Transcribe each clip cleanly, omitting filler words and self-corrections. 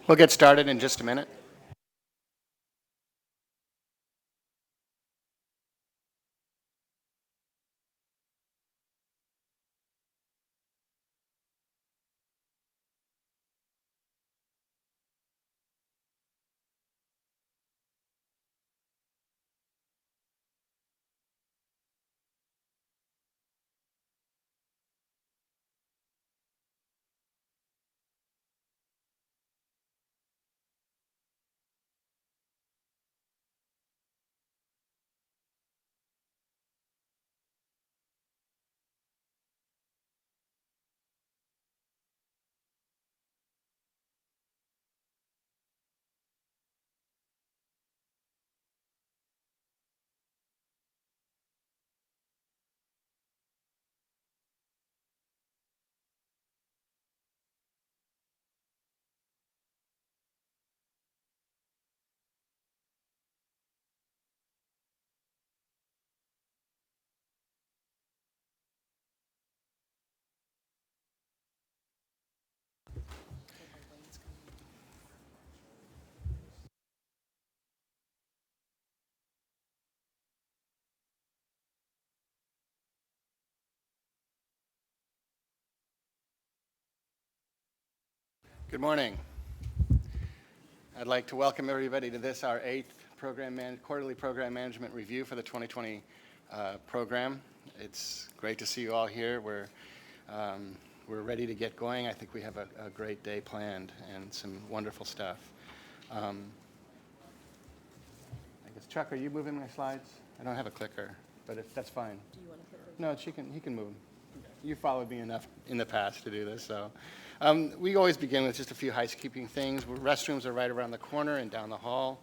We'll get started in just a minute. Good morning. I'd like to welcome everybody to this, our 8th quarterly program management review for the 2020 program. It's great to see you all here. We're ready to get going. I think we have a great day planned and some wonderful stuff. I guess, Chuck, are you moving my slides? I don't have a clicker, but if that's fine. Do you want to click those? No, he can move them. You followed me enough in the past to do this, so. We always begin with just a few housekeeping things. Restrooms are right around the corner and down the hall.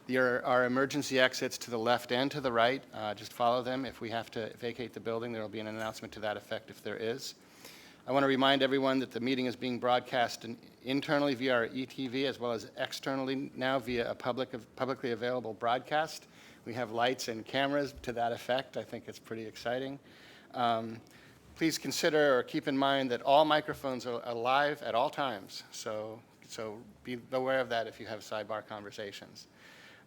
There are emergency exits to the left and to the right. Just follow them. If we have to vacate the building, there will be an announcement to that effect if there is. I want to remind everyone that the meeting is being broadcast internally via our ETV as well as externally now via a publicly available broadcast. We have lights and cameras to that effect. I think it's pretty exciting. Please consider or keep in mind that all microphones are live at all times, so be aware of that if you have sidebar conversations.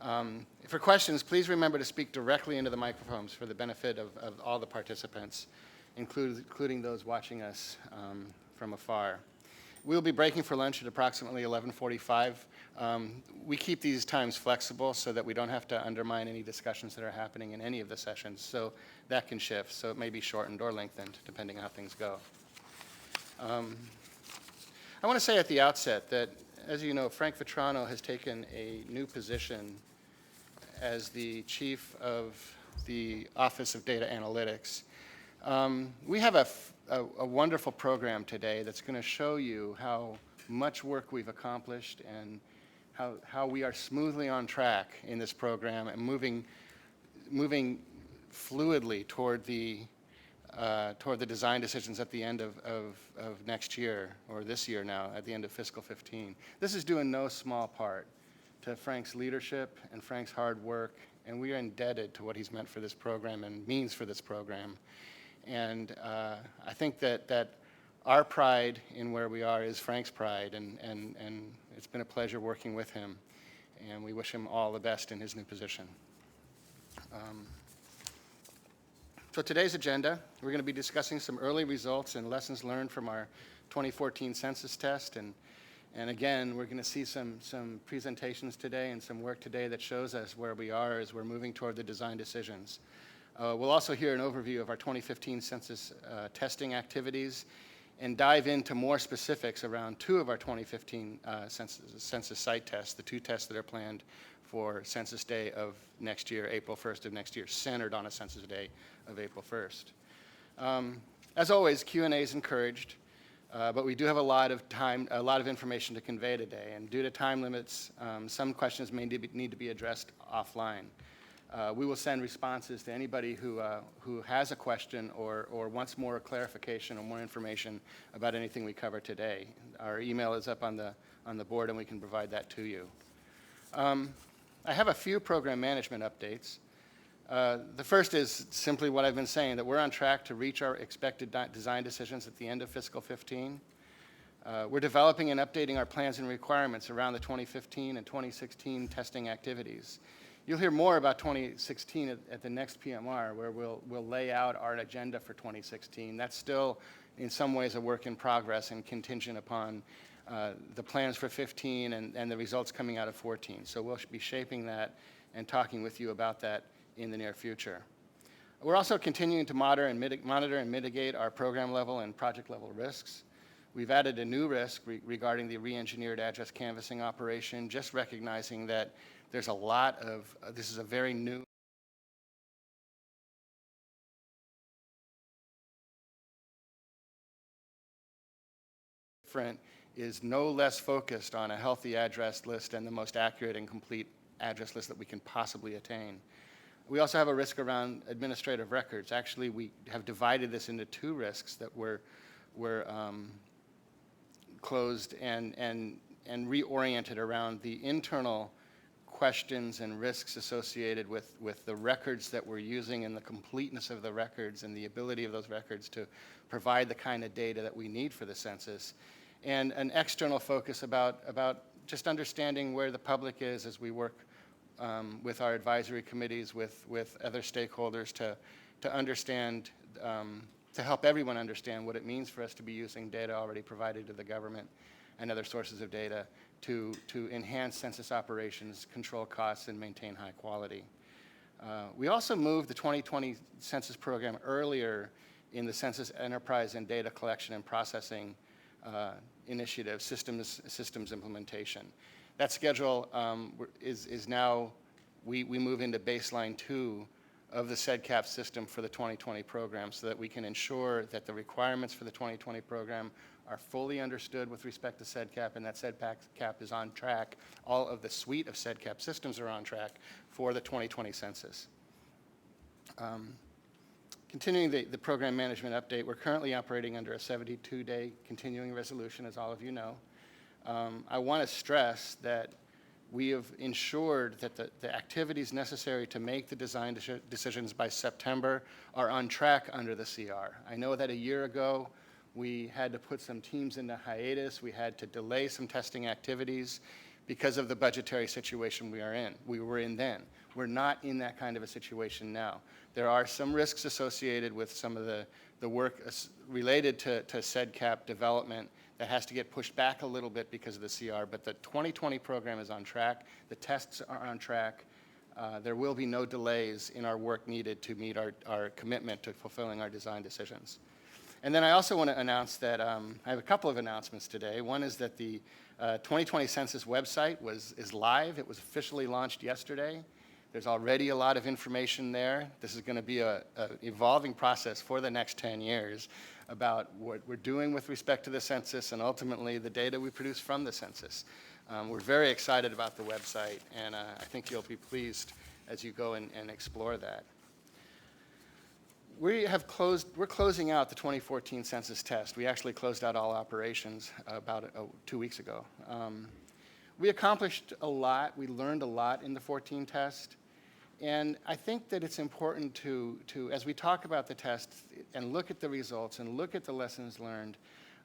For questions, please remember to speak directly into the microphones for the benefit of all the participants, including those watching us from afar. We'll be breaking for lunch at approximately 11:45. We keep these times flexible so that we don't have to undermine any discussions that are happening in any of the sessions, so that can shift. So it may be shortened or lengthened depending on how things go. I want to say at the outset that, as you know, Frank Vetrano has taken a new position as the chief of the Office of Data Analytics. We have a wonderful program today that's going to show you how much work we've accomplished and how we are smoothly on track in this program and moving fluidly toward the design decisions at the end of next year, or this year now, at the end of fiscal 15. This is due in no small part to Frank's leadership and Frank's hard work, and we are indebted to what he's meant for this program and means for this program. And I think that our pride in where we are is Frank's pride, and it's been a pleasure working with him, and we wish him all the best in his new position. So today's agenda, we're going to be discussing some early results and lessons learned from our 2014 census test, and again, we're going to see some presentations today and some work today that shows us where we are as we're moving toward the design decisions. We'll also hear an overview of our 2015 census testing activities and dive into more specifics around 2 of our 2015 census site tests, the 2 tests that are planned for Census Day of next year, April 1st of next year, centered on a Census Day of April 1st. As always, Q&A is encouraged, but we do have a lot of information to convey today, and due to time limits, some questions may need to be addressed offline. We will send responses to anybody who has a question or wants more clarification or more information about anything we cover today. Our email is up on the board, and we can provide that to you. I have a few program management updates. The first is simply what I've been saying, that we're on track to reach our expected design decisions at the end of fiscal 15. We're developing and updating our plans and requirements around the 2015 and 2016 testing activities. You'll hear more about 2016 at the next PMR, where we'll lay out our agenda for 2016. That's still, in some ways, a work in progress and contingent upon the plans for 15 and the results coming out of 14. So we'll be shaping that and talking with you about that in the near future. We're also continuing to monitor and mitigate our program level and project level risks. We've added a new risk regarding the reengineered address canvassing operation, just recognizing that there's a lot of, this is a very new different, is no less focused on a healthy address list and the most accurate and complete address list that we can possibly attain. We also have a risk around administrative records. Actually, we have divided this into two risks that were closed and reoriented around the internal questions and risks associated with the records that we're using and the completeness of the records and the ability of those records to provide the kind of data that we need for the census, and an external focus about just understanding where the public is as we work with our advisory committees, with other stakeholders to understand, to help everyone understand what it means for us to be using data already provided to the government and other sources of data to enhance census operations, control costs, and maintain high quality. We also moved the 2020 census program earlier in the census enterprise and data collection and processing initiative, systems implementation. That schedule is now, we move into baseline 2 of the CEDCAP system for the 2020 program so that we can ensure that the requirements for the 2020 program are fully understood with respect to CEDCAP, and that CEDCAP is on track. All of the suite of CEDCAP systems are on track for the 2020 census. Continuing the program management update, we're currently operating under a 72-day continuing resolution, as all of you know. I want to stress that we have ensured that the activities necessary to make the design decisions by September are on track under the CR. I know that a year ago we had to put some teams into hiatus. We had to delay some testing activities because of the budgetary situation we were in then. We're not in that kind of a situation now. There are some risks associated with some of the work related to CEDCAP development that has to get pushed back a little bit because of the CR, but the 2020 program is on track. The tests are on track. There will be no delays in our work needed to meet our commitment to fulfilling our design decisions. And then I also want to announce that I have a couple of announcements today. One is that the 2020 Census website is live. It was officially launched yesterday. There's already a lot of information there. This is going to be an evolving process for the next 10 years about what we're doing with respect to the census and ultimately the data we produce from the census. We're very excited about the website, and I think you'll be pleased as you go and explore that. We're closing out the 2014 Census Test. We actually closed out all operations about 2 weeks ago. We accomplished a lot. We learned a lot in the 14 test. And I think that it's important to as we talk about the test and look at the results and look at the lessons learned,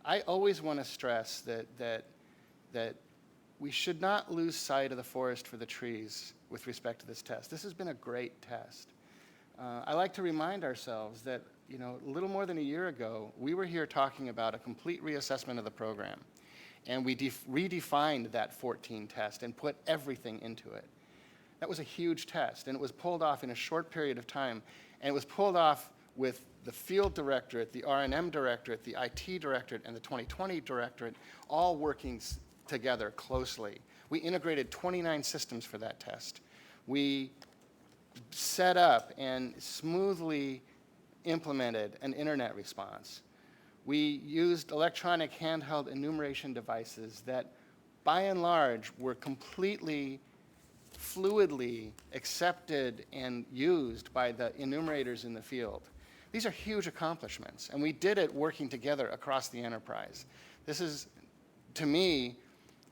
I always want to stress that we should not lose sight of the forest for the trees with respect to this test. This has been a great test. I like to remind ourselves that, a little more than a year ago, we were here talking about a complete reassessment of the program. And we redefined that 14 test and put everything into it. That was a huge test, and it was pulled off in a short period of time. And it was pulled off with the field directorate, the R&M directorate, the IT directorate, and the 2020 directorate all working together closely. We integrated 29 systems for that test. We set up and smoothly implemented an internet response. We used electronic handheld enumeration devices that, by and large, were completely fluidly accepted and used by the enumerators in the field. These are huge accomplishments, and we did it working together across the enterprise. This is, to me,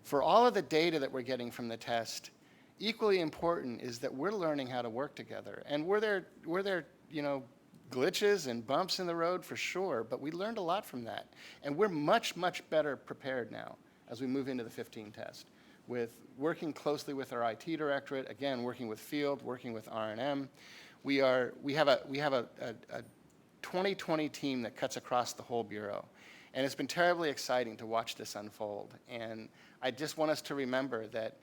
for all of the data that we're getting from the test, equally important is that we're learning how to work together. And were there glitches and bumps in the road for sure, but we learned a lot from that. And we're much, much better prepared now as we move into the 15 test, with working closely with our IT directorate, again, working with field, working with R&M. We have a 2020 team that cuts across the whole Bureau. And it's been terribly exciting to watch this unfold. And I just want us to remember that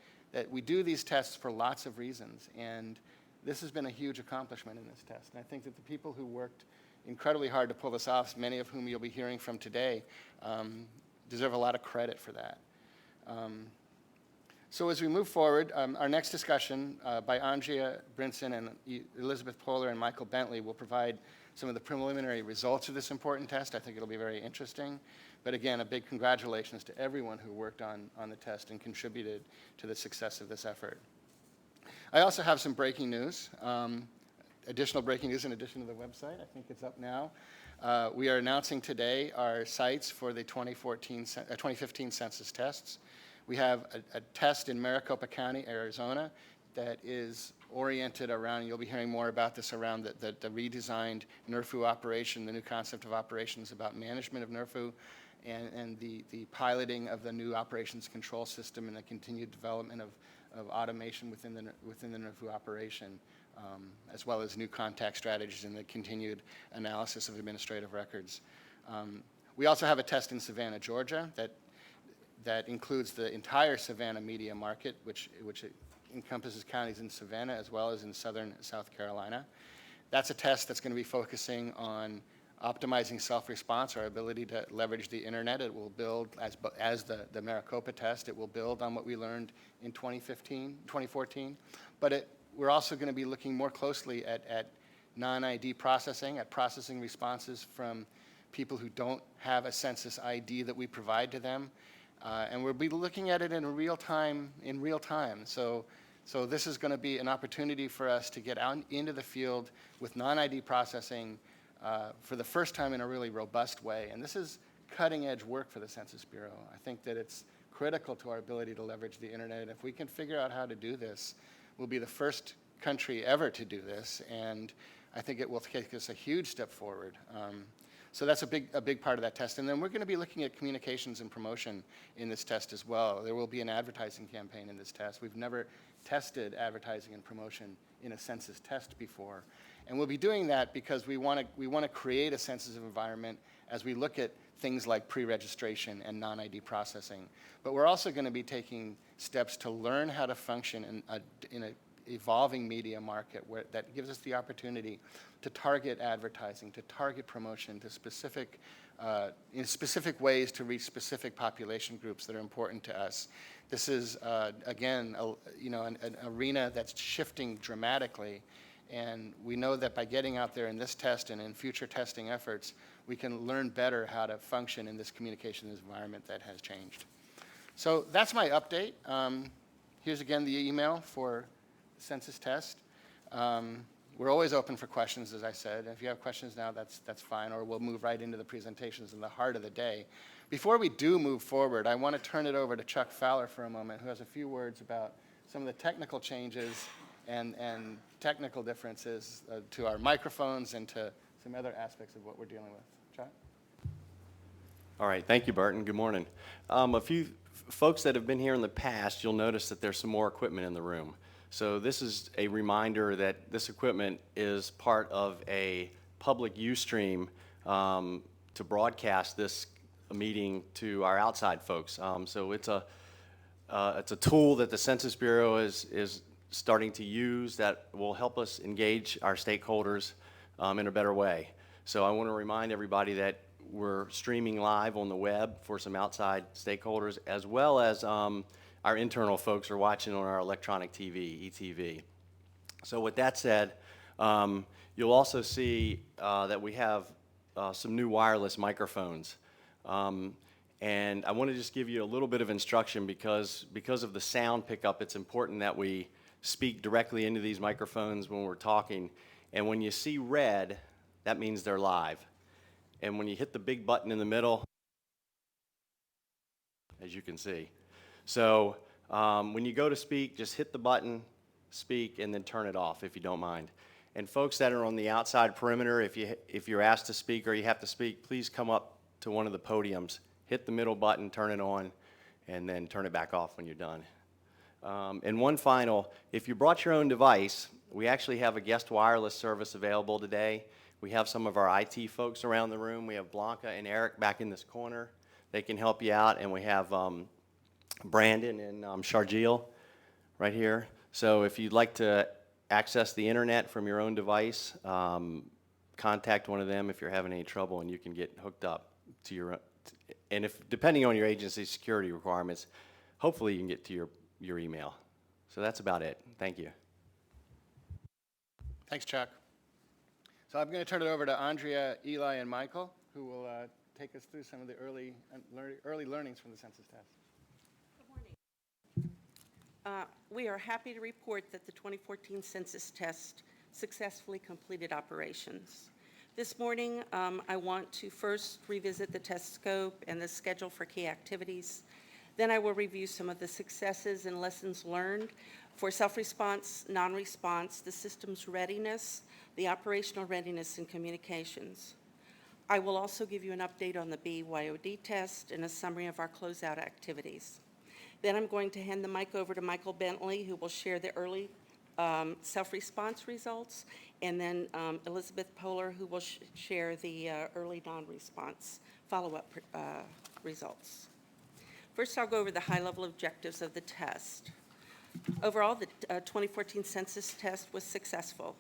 we do these tests for lots of reasons. And this has been a huge accomplishment in this test. And I think that the people who worked incredibly hard to pull this off, many of whom you'll be hearing from today, deserve a lot of credit for that. So as we move forward, our next discussion by Andrea Brinson and Elizabeth Poehler and Michael Bentley will provide some of the preliminary results of this important test. I think it'll be very interesting. But again, a big congratulations to everyone who worked on the test and contributed to the success of this effort. I also have some breaking news, additional breaking news in addition to the website. I think it's up now. We are announcing today our sites for the 2015 census tests. We have a test in Maricopa County, Arizona, that is oriented around, you'll be hearing more about this, around the redesigned NRFU operation, the new concept of operations about management of NRFU, and the piloting of the new operations control system and the continued development of automation within the NRFU operation, as well as new contact strategies and the continued analysis of administrative records. We also have a test in Savannah, Georgia, that includes the entire Savannah media market, which encompasses counties in Savannah as well as in southern South Carolina. That's a test that's going to be focusing on optimizing self-response, our ability to leverage the internet. It will build, as the Maricopa test, it will build on what we learned in 2014. But we're also going to be looking more closely at non-ID processing, at processing responses from people who don't have a census ID that we provide to them. And we'll be looking at it in real time. So this is going to be an opportunity for us to get out into the field with non-ID processing for the first time in a really robust way. And this is cutting-edge work for the Census Bureau. I think that it's critical to our ability to leverage the internet. And if we can figure out how to do this, we'll be the first country ever to do this. And I think it will take us a huge step forward. So that's a big part of that test. And then we're going to be looking at communications and promotion in this test as well. There will be an advertising campaign in this test. We've never tested advertising and promotion in a census test before. And we'll be doing that because we want to create a sensitive environment as we look at things like pre-registration and non-ID processing. But we're also going to be taking steps to learn how to function in an evolving media market that gives us the opportunity to target advertising, to target promotion, to in specific ways to reach specific population groups that are important to us. This is, again, an arena that's shifting dramatically. And we know that by getting out there in this test and in future testing efforts, we can learn better how to function in this communications environment that has changed. So that's my update. Here's again the email for the census test. We're always open for questions, as I said. If you have questions now, that's fine, or we'll move right into the presentations in the heart of the day. Before we do move forward, I want to turn it over to Chuck Fowler for a moment, who has a few words about some of the technical changes and technical differences to our microphones and to some other aspects of what we're dealing with. Chuck? All right, thank you, Burton. Good morning. A few folks that have been here in the past, you'll notice that there's some more equipment in the room. So this is a reminder that this equipment is part of a public Ustream to broadcast this meeting to our outside folks. So it's a tool that the Census Bureau is starting to use that will help us engage our stakeholders in a better way. So I want to remind everybody that we're streaming live on the web for some outside stakeholders, as well as our internal folks are watching on our electronic TV, ETV. So with that said, you'll also see that we have some new wireless microphones. And I want to just give you a little bit of instruction because of the sound pickup, it's important that we speak directly into these microphones when we're talking. And when you see red, that means they're live. And when you hit the big button in the middle, as you can see. So when you go to speak, just hit the button, speak, and then turn it off if you don't mind. And folks that are on the outside perimeter, if you're asked to speak or you have to speak, please come up to one of the podiums, hit the middle button, turn it on, and then turn it back off when you're done. And one final, if you brought your own device, we actually have a guest wireless service available today. We have some of our IT folks around the room. We have Blanca and Eric back in this corner. They can help you out, and we have Brandon and Sharjeel right here. So if you'd like to access the internet from your own device, contact one of them if you're having any trouble, and you can get hooked up to your, and if, depending on your agency's security requirements, hopefully you can get to your email. So that's about it. Thank you. Thanks, Chuck. So I'm going to turn it over to Andrea, Eli, and Michael, who will take us through some of the early learnings from the census test. We are happy to report that the 2014 census test successfully completed operations. This morning, I want to first revisit the test scope and the schedule for key activities. Then I will review some of the successes and lessons learned for self-response, non-response, the system's readiness, the operational readiness, and communications. I will also give you an update on the BYOD test and a summary of our closeout activities. Then I'm going to hand the mic over to Michael Bentley, who will share the early self-response results, and then Elizabeth Poehler, who will share the early non-response follow-up results. First, I'll go over the high-level objectives of the test. Overall, the 2014 census test was successful.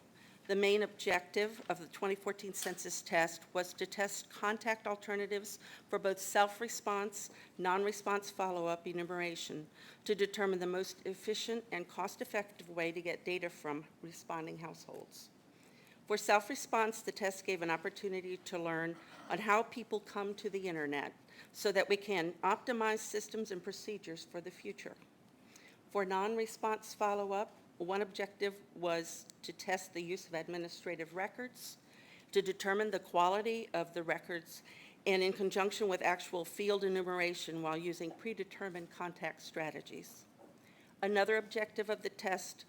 The main objective of the 2014 census test was to test contact alternatives for both self-response, non-response follow-up enumeration to determine the most efficient and cost-effective way to get data from responding households. For self-response, the test gave an opportunity to learn on how people come to the internet so that we can optimize systems and procedures for the future. For non-response follow-up, one objective was to test the use of administrative records, to determine the quality of the records, and in conjunction with actual field enumeration while using predetermined contact strategies. Another objective of the test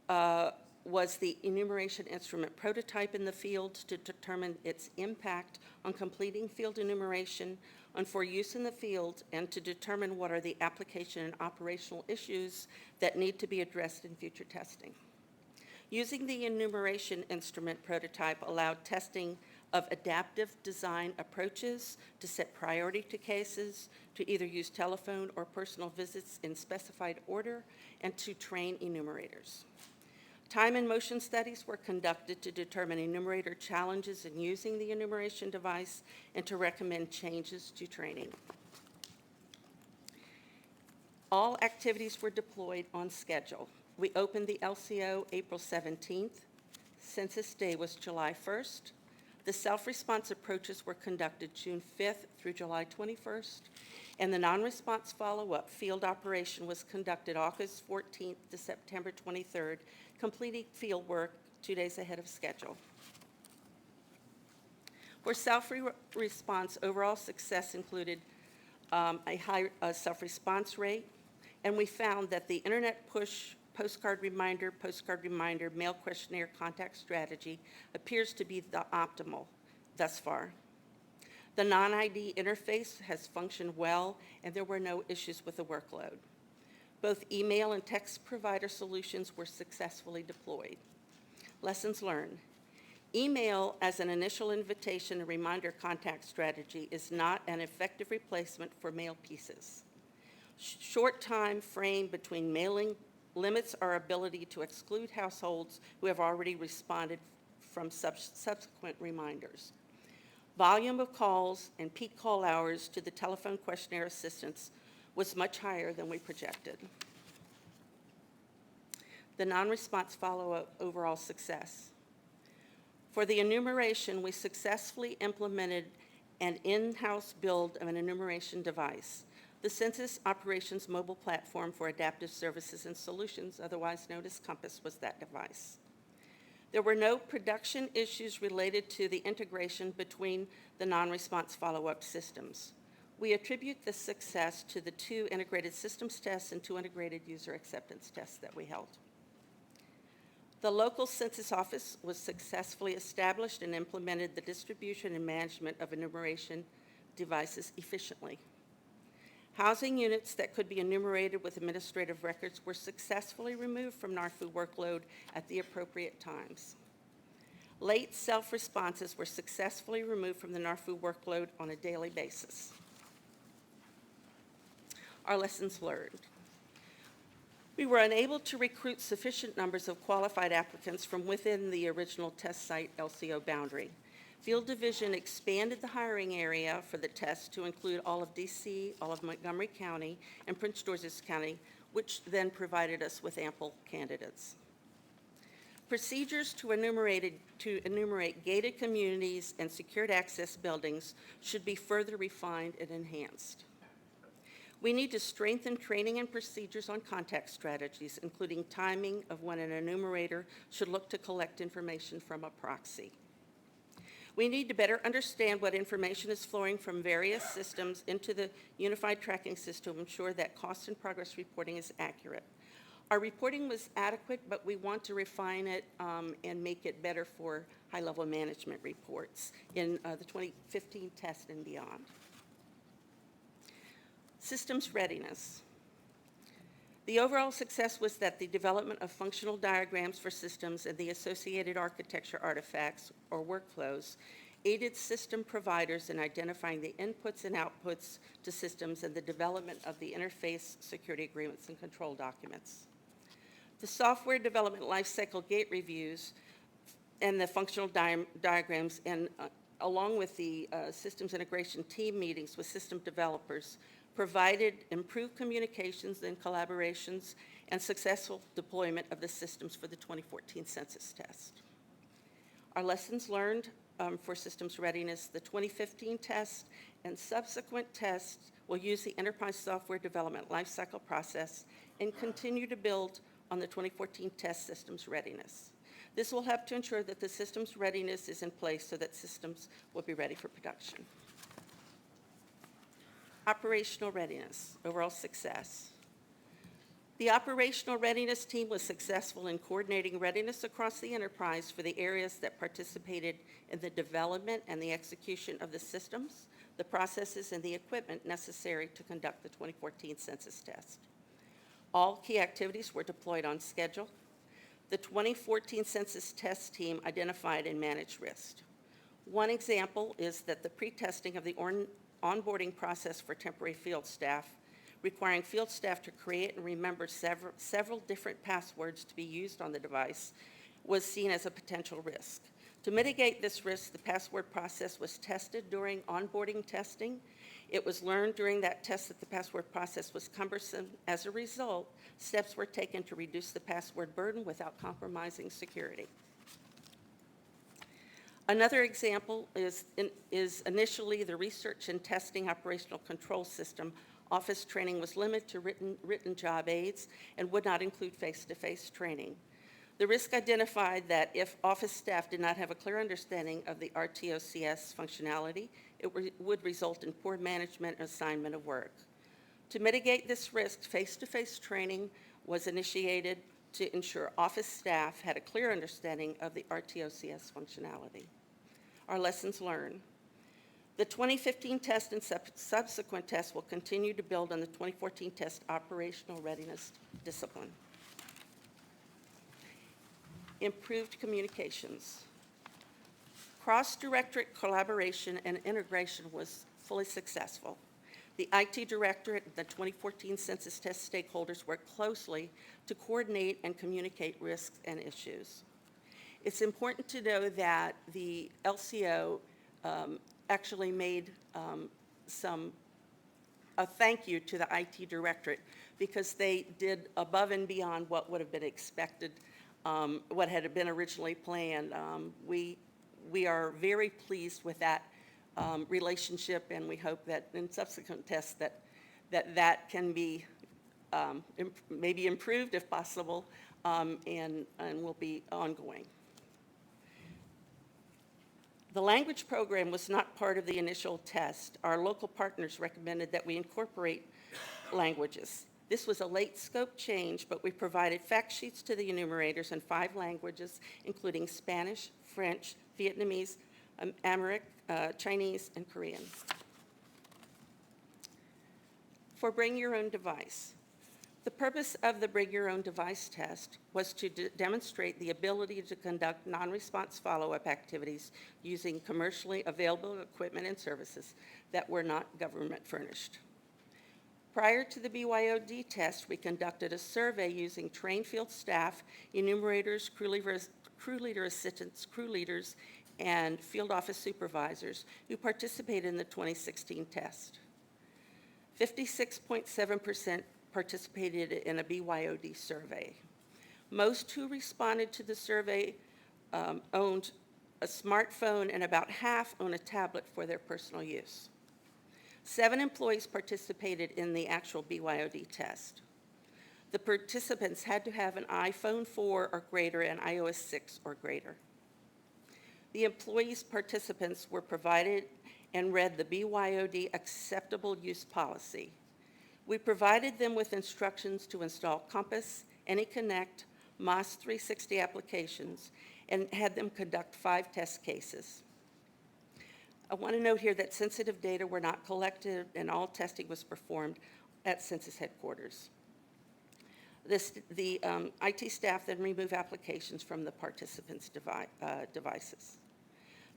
was the enumeration instrument prototype in the field to determine its impact on completing field enumeration and for use in the field, and to determine what are the application and operational issues that need to be addressed in future testing. Using the enumeration instrument prototype allowed testing of adaptive design approaches to set priority to cases, to either use telephone or personal visits in specified order, and to train enumerators. Time and motion studies were conducted to determine enumerator challenges in using the enumeration device and to recommend changes to training. All activities were deployed on schedule. We opened the LCO April 17th. Census Day was July 1st. The self-response approaches were conducted June 5th through July 21st, and the non-response follow-up field operation was conducted August 14th to September 23rd, completing field work 2 days ahead of schedule. For self-response, overall success included a high self-response rate, and we found that the internet push, postcard reminder, mail questionnaire contact strategy appears to be the optimal thus far. The non-ID interface has functioned well, and there were no issues with the workload. Both email and text provider solutions were successfully deployed. Lessons learned. Email as an initial invitation and reminder contact strategy is not an effective replacement for mail pieces. Short time frame between mailing limits our ability to exclude households who have already responded from subsequent reminders. Volume of calls and peak call hours to the telephone questionnaire assistance was much higher than we projected. The non-response follow-up overall success. For the enumeration, we successfully implemented an in-house build of an enumeration device. The Census Operations Mobile Platform for Adaptive Services and Solutions, otherwise known as Compass, was that device. There were no production issues related to the integration between the non-response follow-up systems. We attribute the success to the 2 integrated systems tests and 2 integrated user acceptance tests that we held. The local census office was successfully established and implemented the distribution and management of enumeration devices efficiently. Housing units that could be enumerated with administrative records were successfully removed from NARFU workload at the appropriate times. Late self-responses were successfully removed from the NARFU workload on a daily basis. Our lessons learned. We were unable to recruit sufficient numbers of qualified applicants from within the original test site LCO boundary. Field Division expanded the hiring area for the test to include all of DC, all of Montgomery County, and Prince George's County, which then provided us with ample candidates. Procedures to enumerate gated communities and secured access buildings should be further refined and enhanced. We need to strengthen training and procedures on contact strategies, including timing of when an enumerator should look to collect information from a proxy. We need to better understand what information is flowing from various systems into the unified tracking system to ensure that cost and progress reporting is accurate. Our reporting was adequate, but we want to refine it and make it better for high-level management reports in the 2015 test and beyond. Systems readiness. The overall success was that the development of functional diagrams for systems and the associated architecture artifacts or workflows aided system providers in identifying the inputs and outputs to systems and the development of the interface security agreements and control documents. The software development lifecycle gate reviews and the functional diagrams and along with the systems integration team meetings with system developers provided improved communications and collaborations and successful deployment of the systems for the 2014 census test. Our lessons learned for systems readiness: the 2015 test and subsequent tests will use the enterprise software development lifecycle process and continue to build on the 2014 test systems readiness. This will help to ensure that the systems readiness is in place so that systems will be ready for production. Operational readiness, overall success. The operational readiness team was successful in coordinating readiness across the enterprise for the areas that participated in the development and the execution of the systems, the processes, and the equipment necessary to conduct the 2014 census test. All key activities were deployed on schedule. The 2014 census test team identified and managed risk. One example is that the pre-testing of the onboarding process for temporary field staff, requiring field staff to create and remember several different passwords to be used on the device, was seen as a potential risk. To mitigate this risk, the password process was tested during onboarding testing. It was learned during that test that the password process was cumbersome. As a result, steps were taken to reduce the password burden without compromising security. Another example is initially the research and testing operational control system. Office training was limited to written job aids and would not include face-to-face training. The risk identified that if office staff did not have a clear understanding of the RTOCS functionality, it would result in poor management and assignment of work. To mitigate this risk, face-to-face training was initiated to ensure office staff had a clear understanding of the RTOCS functionality. Our lessons learned. The 2015 test and subsequent tests will continue to build on the 2014 test operational readiness discipline. Improved communications. Cross-directorate collaboration and integration was fully successful. The IT Directorate and the 2014 Census Test stakeholders worked closely to coordinate and communicate risks and issues. It's important to know that the LCO actually made a thank you to the IT Directorate because they did above and beyond what would have been expected, what had been originally planned. We are very pleased with that relationship, and we hope that in subsequent tests that can be maybe improved if possible, and will be ongoing. The language program was not part of the initial test. Our local partners recommended that we incorporate languages. This was a late scope change, but we provided fact sheets to the enumerators in 5 languages, including Spanish, French, Vietnamese, Amharic, Chinese, and Korean. For Bring Your Own Device. The purpose of the Bring Your Own Device test was to demonstrate the ability to conduct non-response follow-up activities using commercially available equipment and services that were not government furnished. Prior to the BYOD test, we conducted a survey using trained field staff, enumerators, crew leader assistants, crew leaders, and field office supervisors who participated in the 2016 test. 56.7% participated in a BYOD survey. Most who responded to the survey owned a smartphone, and about half own a tablet for their personal use. 7 employees participated in the actual BYOD test. The participants had to have an iPhone 4 or greater and iOS 6 or greater. The employees participants were provided and read the BYOD acceptable use policy. We provided them with instructions to install Compass, AnyConnect, MOS 360 applications, and had them conduct 5 test cases. I want to note here that sensitive data were not collected and all testing was performed at Census headquarters. The IT staff then removed applications from the participants' devices.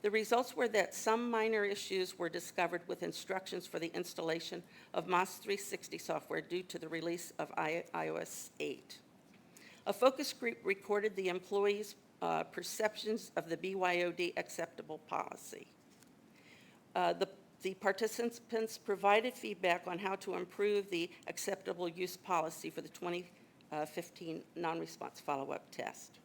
The results were that some minor issues were discovered with instructions for the installation of MOS 360 software due to the release of iOS 8. A focus group recorded the employees' perceptions of the BYOD acceptable policy. The participants provided feedback on how to improve the acceptable use policy for the 2015 non-response follow-up test.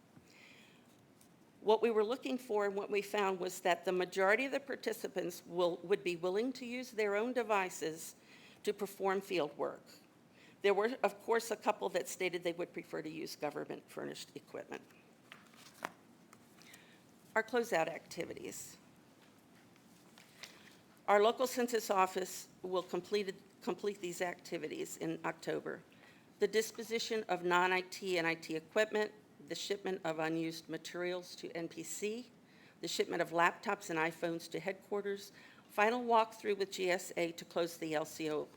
What we were looking for and what we found was that the majority of the participants would be willing to use their own devices to perform field work. There were, of course, a couple that stated they would prefer to use government-furnished equipment. Our closeout activities. Our local census office will complete these activities in October. The disposition of non-IT and IT equipment, the shipment of unused materials to NPC, the shipment of laptops and iPhones to headquarters, final walkthrough with GSA to close the LCO.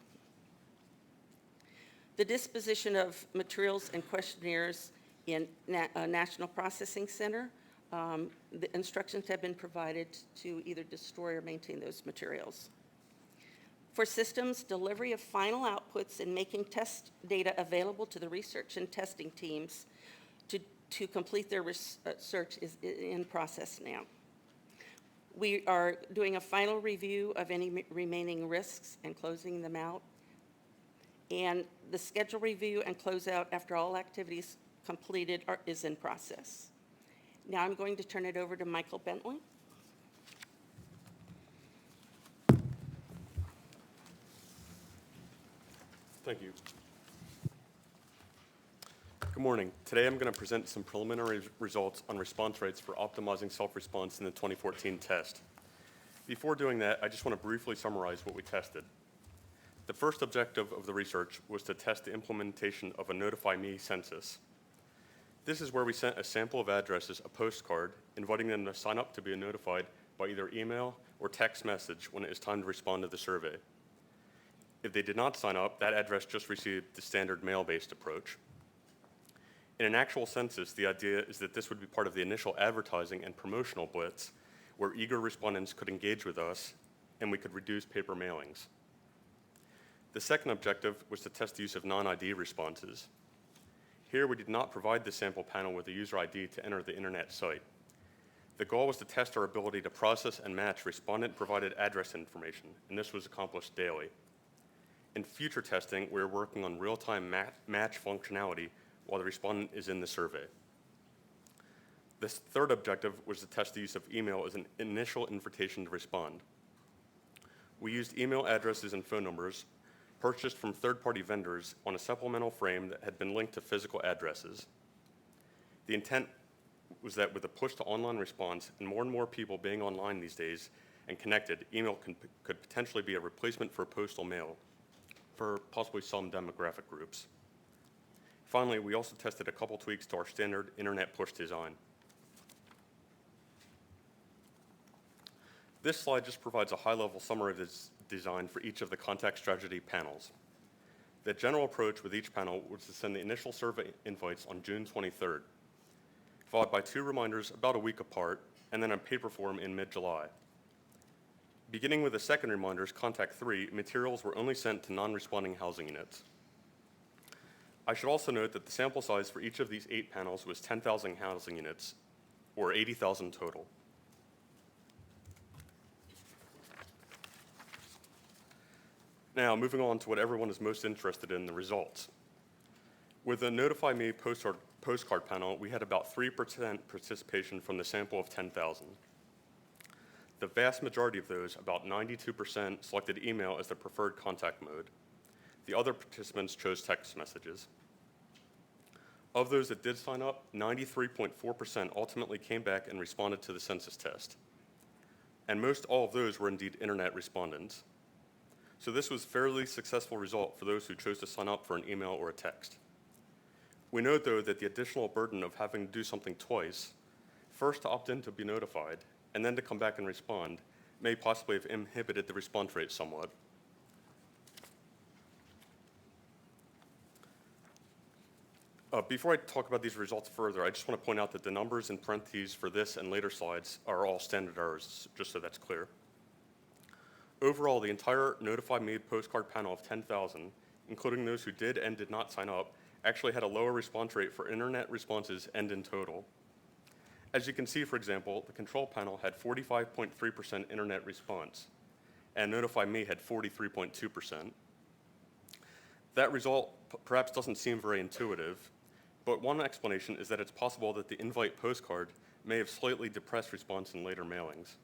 The disposition of materials and questionnaires in National Processing Center. The instructions have been provided to either destroy or maintain those materials. For systems, delivery of final outputs and making test data available to the research and testing teams to complete their research is in process now. We are doing a final review of any remaining risks and closing them out. And the schedule review and closeout after all activities completed is in process. Now I'm going to turn it over to Michael Bentley. Thank you. Good morning. Today I'm going to present some preliminary results on response rates for optimizing self-response in the 2014 test. Before doing that, I just want to briefly summarize what we tested. The first objective of the research was to test the implementation of a Notify Me census. This is where we sent a sample of addresses a postcard, inviting them to sign up to be notified by either email or text message when it is time to respond to the survey. If they did not sign up, that address just received the standard mail-based approach. In an actual census, the idea is that this would be part of the initial advertising and promotional blitz, where eager respondents could engage with us and we could reduce paper mailings. The second objective was to test the use of non-ID responses. Here, we did not provide the sample panel with a user ID to enter the internet site. The goal was to test our ability to process and match respondent-provided address information, and this was accomplished daily. In future testing, we're working on real-time match functionality while the respondent is in the survey. This third objective was to test the use of email as an initial invitation to respond. We used email addresses and phone numbers purchased from third-party vendors on a supplemental frame that had been linked to physical addresses. The intent was that with a push to online response and more people being online these days and connected, email could potentially be a replacement for postal mail for possibly some demographic groups. Finally, we also tested a couple tweaks to our standard internet push design. This slide just provides a high-level summary of this design for each of the contact strategy panels. The general approach with each panel was to send the initial survey invites on June 23rd, followed by 2 reminders about a week apart, and then a paper form in mid-July. Beginning with the second reminders, Contact 3, materials were only sent to non-responding housing units. I should also note that the sample size for each of these 8 panels was 10,000 housing units, or 80,000 total. Now, moving on to what everyone is most interested in, the results. With the Notify Me postcard panel, we had about 3% participation from the sample of 10,000. The vast majority of those, about 92%, selected email as their preferred contact mode. The other participants chose text messages. Of those that did sign up, 93.4% ultimately came back and responded to the census test. And most all of those were indeed internet respondents. So this was a fairly successful result for those who chose to sign up for an email or a text. We know, though, that the additional burden of having to do something twice, first to opt in to be notified, and then to come back and respond, may possibly have inhibited the response rate somewhat. Before I talk about these results further, I just want to point out that the numbers in parentheses for this and later slides are all standard errors, just so that's clear. Overall, the entire Notify Me postcard panel of 10,000, including those who did and did not sign up, actually had a lower response rate for internet responses and in total. As you can see, for example, the control panel had 45.3% internet response, and Notify Me had 43.2%. That result perhaps doesn't seem very intuitive, but one explanation is that it's possible that the invite postcard may have slightly depressed response in later mailings.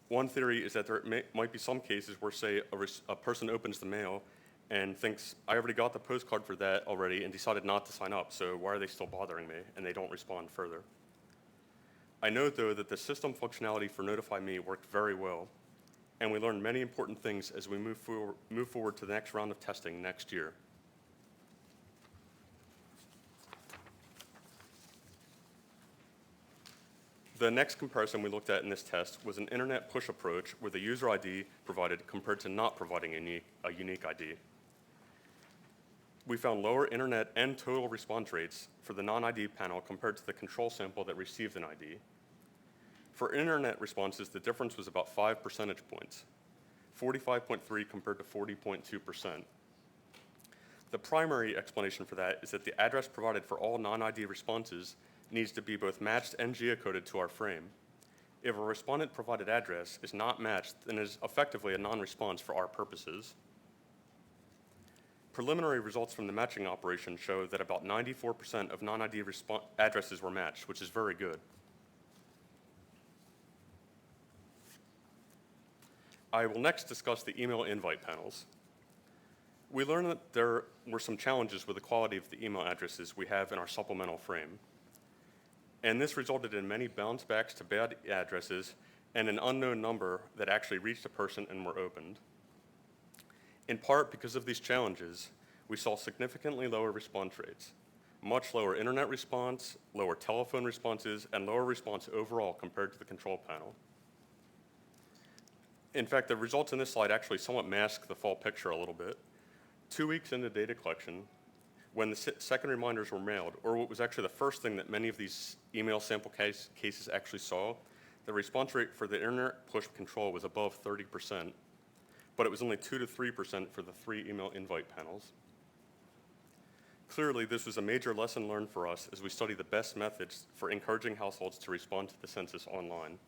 One theory is that there might be some cases where, say, a person opens the mail and thinks, I already got the postcard for that already and decided not to sign up, so why are they still bothering me? And they don't respond further. I note, though, that the system functionality for Notify Me worked very well, and we learned many important things as we move forward to the next round of testing next year. The next comparison we looked at in this test was an internet push approach where the user ID provided compared to not providing a unique ID. We found lower internet and total response rates for the non-ID panel compared to the control sample that received an ID. For internet responses, the difference was about 5 percentage points, 45.3 compared to 40.2%. The primary explanation for that is that the address provided for all non-ID responses needs to be both matched and geocoded to our frame. If a respondent provided address is not matched, then it is effectively a non-response for our purposes. Preliminary results from the matching operation show that about 94% of non-ID addresses were matched, which is very good. I will next discuss the email invite panels. We learned that there were some challenges with the quality of the email addresses we have in our supplemental frame. And this resulted in many bounce backs to bad addresses and an unknown number that actually reached a person and were opened. In part because of these challenges, we saw significantly lower response rates, much lower internet response, lower telephone responses, and lower response overall compared to the control panel. In fact, the results in this slide actually somewhat mask the full picture a little bit. 2 weeks into data collection, when the second reminders were mailed, or what was actually the first thing that many of these email sample cases actually saw, the response rate for the internet push control was above 30%, but it was only 2 to 3% for the 3 email invite panels. Clearly, this was a major lesson learned for us as we study the best methods for encouraging households to respond to the census online.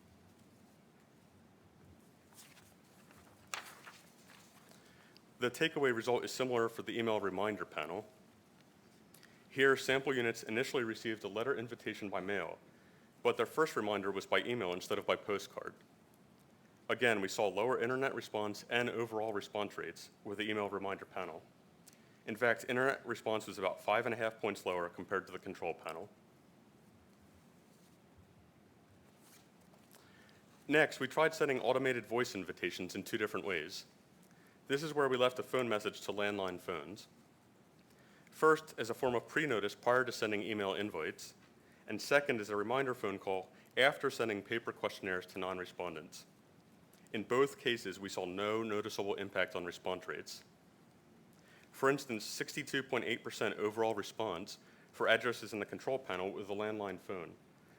The takeaway result is similar for the email reminder panel. Here, sample units initially received a letter invitation by mail, but their first reminder was by email instead of by postcard. Again, we saw lower internet response and overall response rates with the email reminder panel. In fact, internet response was about 5.5 points lower compared to the control panel. Next, we tried sending automated voice invitations in 2 different ways. This is where we left a phone message to landline phones. First, as a form of pre-notice prior to sending email invites, and second, as a reminder phone call after sending paper questionnaires to non-respondents. In both cases, we saw no noticeable impact on response rates. For instance, 62.8% overall response for addresses in the control panel with a landline phone,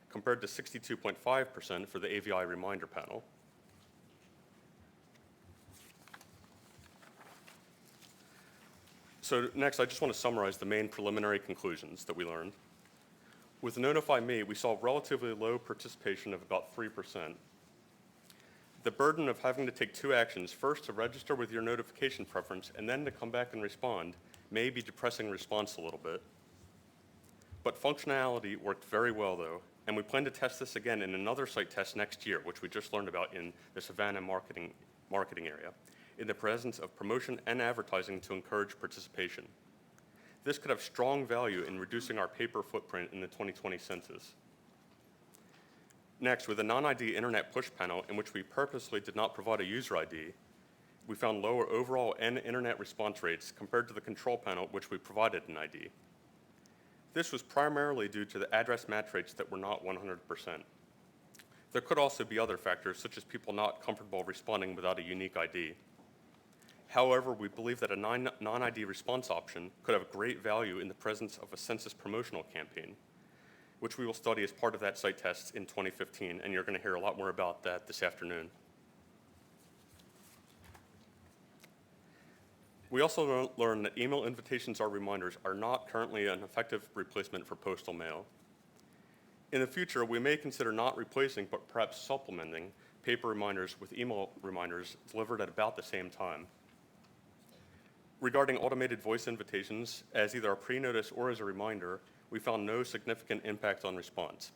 compared to 62.5% for the AVI reminder panel. So next, I just want to summarize the main preliminary conclusions that we learned. With Notify Me, we saw relatively low participation of about 3%. The burden of having to take two actions, first to register with your notification preference and then to come back and respond, may be depressing response a little bit. But functionality worked very well though, and we plan to test this again in another site test next year, which we just learned about in the Savannah marketing area, in the presence of promotion and advertising to encourage participation. This could have strong value in reducing our paper footprint in the 2020 census. Next, with a non-ID internet push panel in which we purposely did not provide a user ID, we found lower overall and internet response rates compared to the control panel which we provided an ID. This was primarily due to the address match rates that were not 100%. There could also be other factors, such as people not comfortable responding without a unique ID. However, we believe that a non-ID response option could have great value in the presence of a census promotional campaign, which we will study as part of that site test in 2015, and you're going to hear a lot more about that this afternoon. We also learned that email invitations or reminders are not currently an effective replacement for postal mail. In the future, we may consider not replacing, but perhaps supplementing paper reminders with email reminders delivered at about the same time. Regarding automated voice invitations, as either a pre-notice or as a reminder, we found no significant impact on response.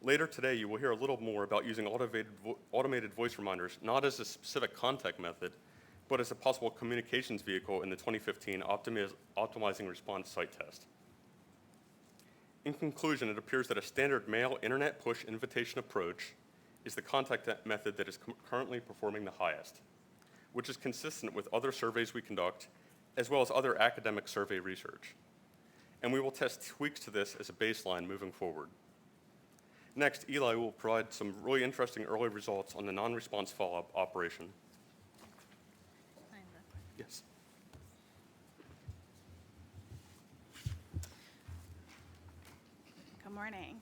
Later today, you will hear a little more about using automated voice reminders, not as a specific contact method, but as a possible communications vehicle in the 2015 Optimizing Response site test. In conclusion, it appears that a standard mail internet push invitation approach is the contact method that is currently performing the highest, which is consistent with other surveys we conduct, as well as other academic survey research. And we will test tweaks to this as a baseline moving forward. Next, Eli will provide some really interesting early results on the non-response follow-up operation. Yes. Good morning.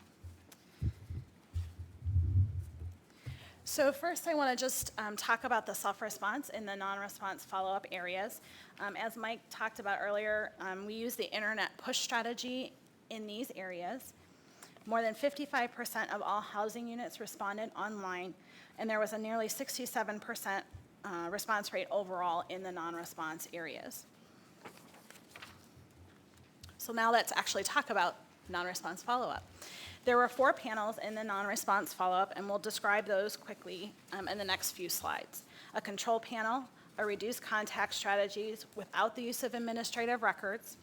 So first I want to just talk about the self-response in the non-response follow-up areas. As Mike talked about earlier, we use the internet push strategy in these areas. More than 55% of all housing units responded online, and there was a nearly 67% response rate overall in the non-response areas. So now let's actually talk about non-response follow-up. There were 4 panels in the non-response follow-up, and we'll describe those quickly in the next few slides. A control panel, a reduced contact strategies without the use of administrative records,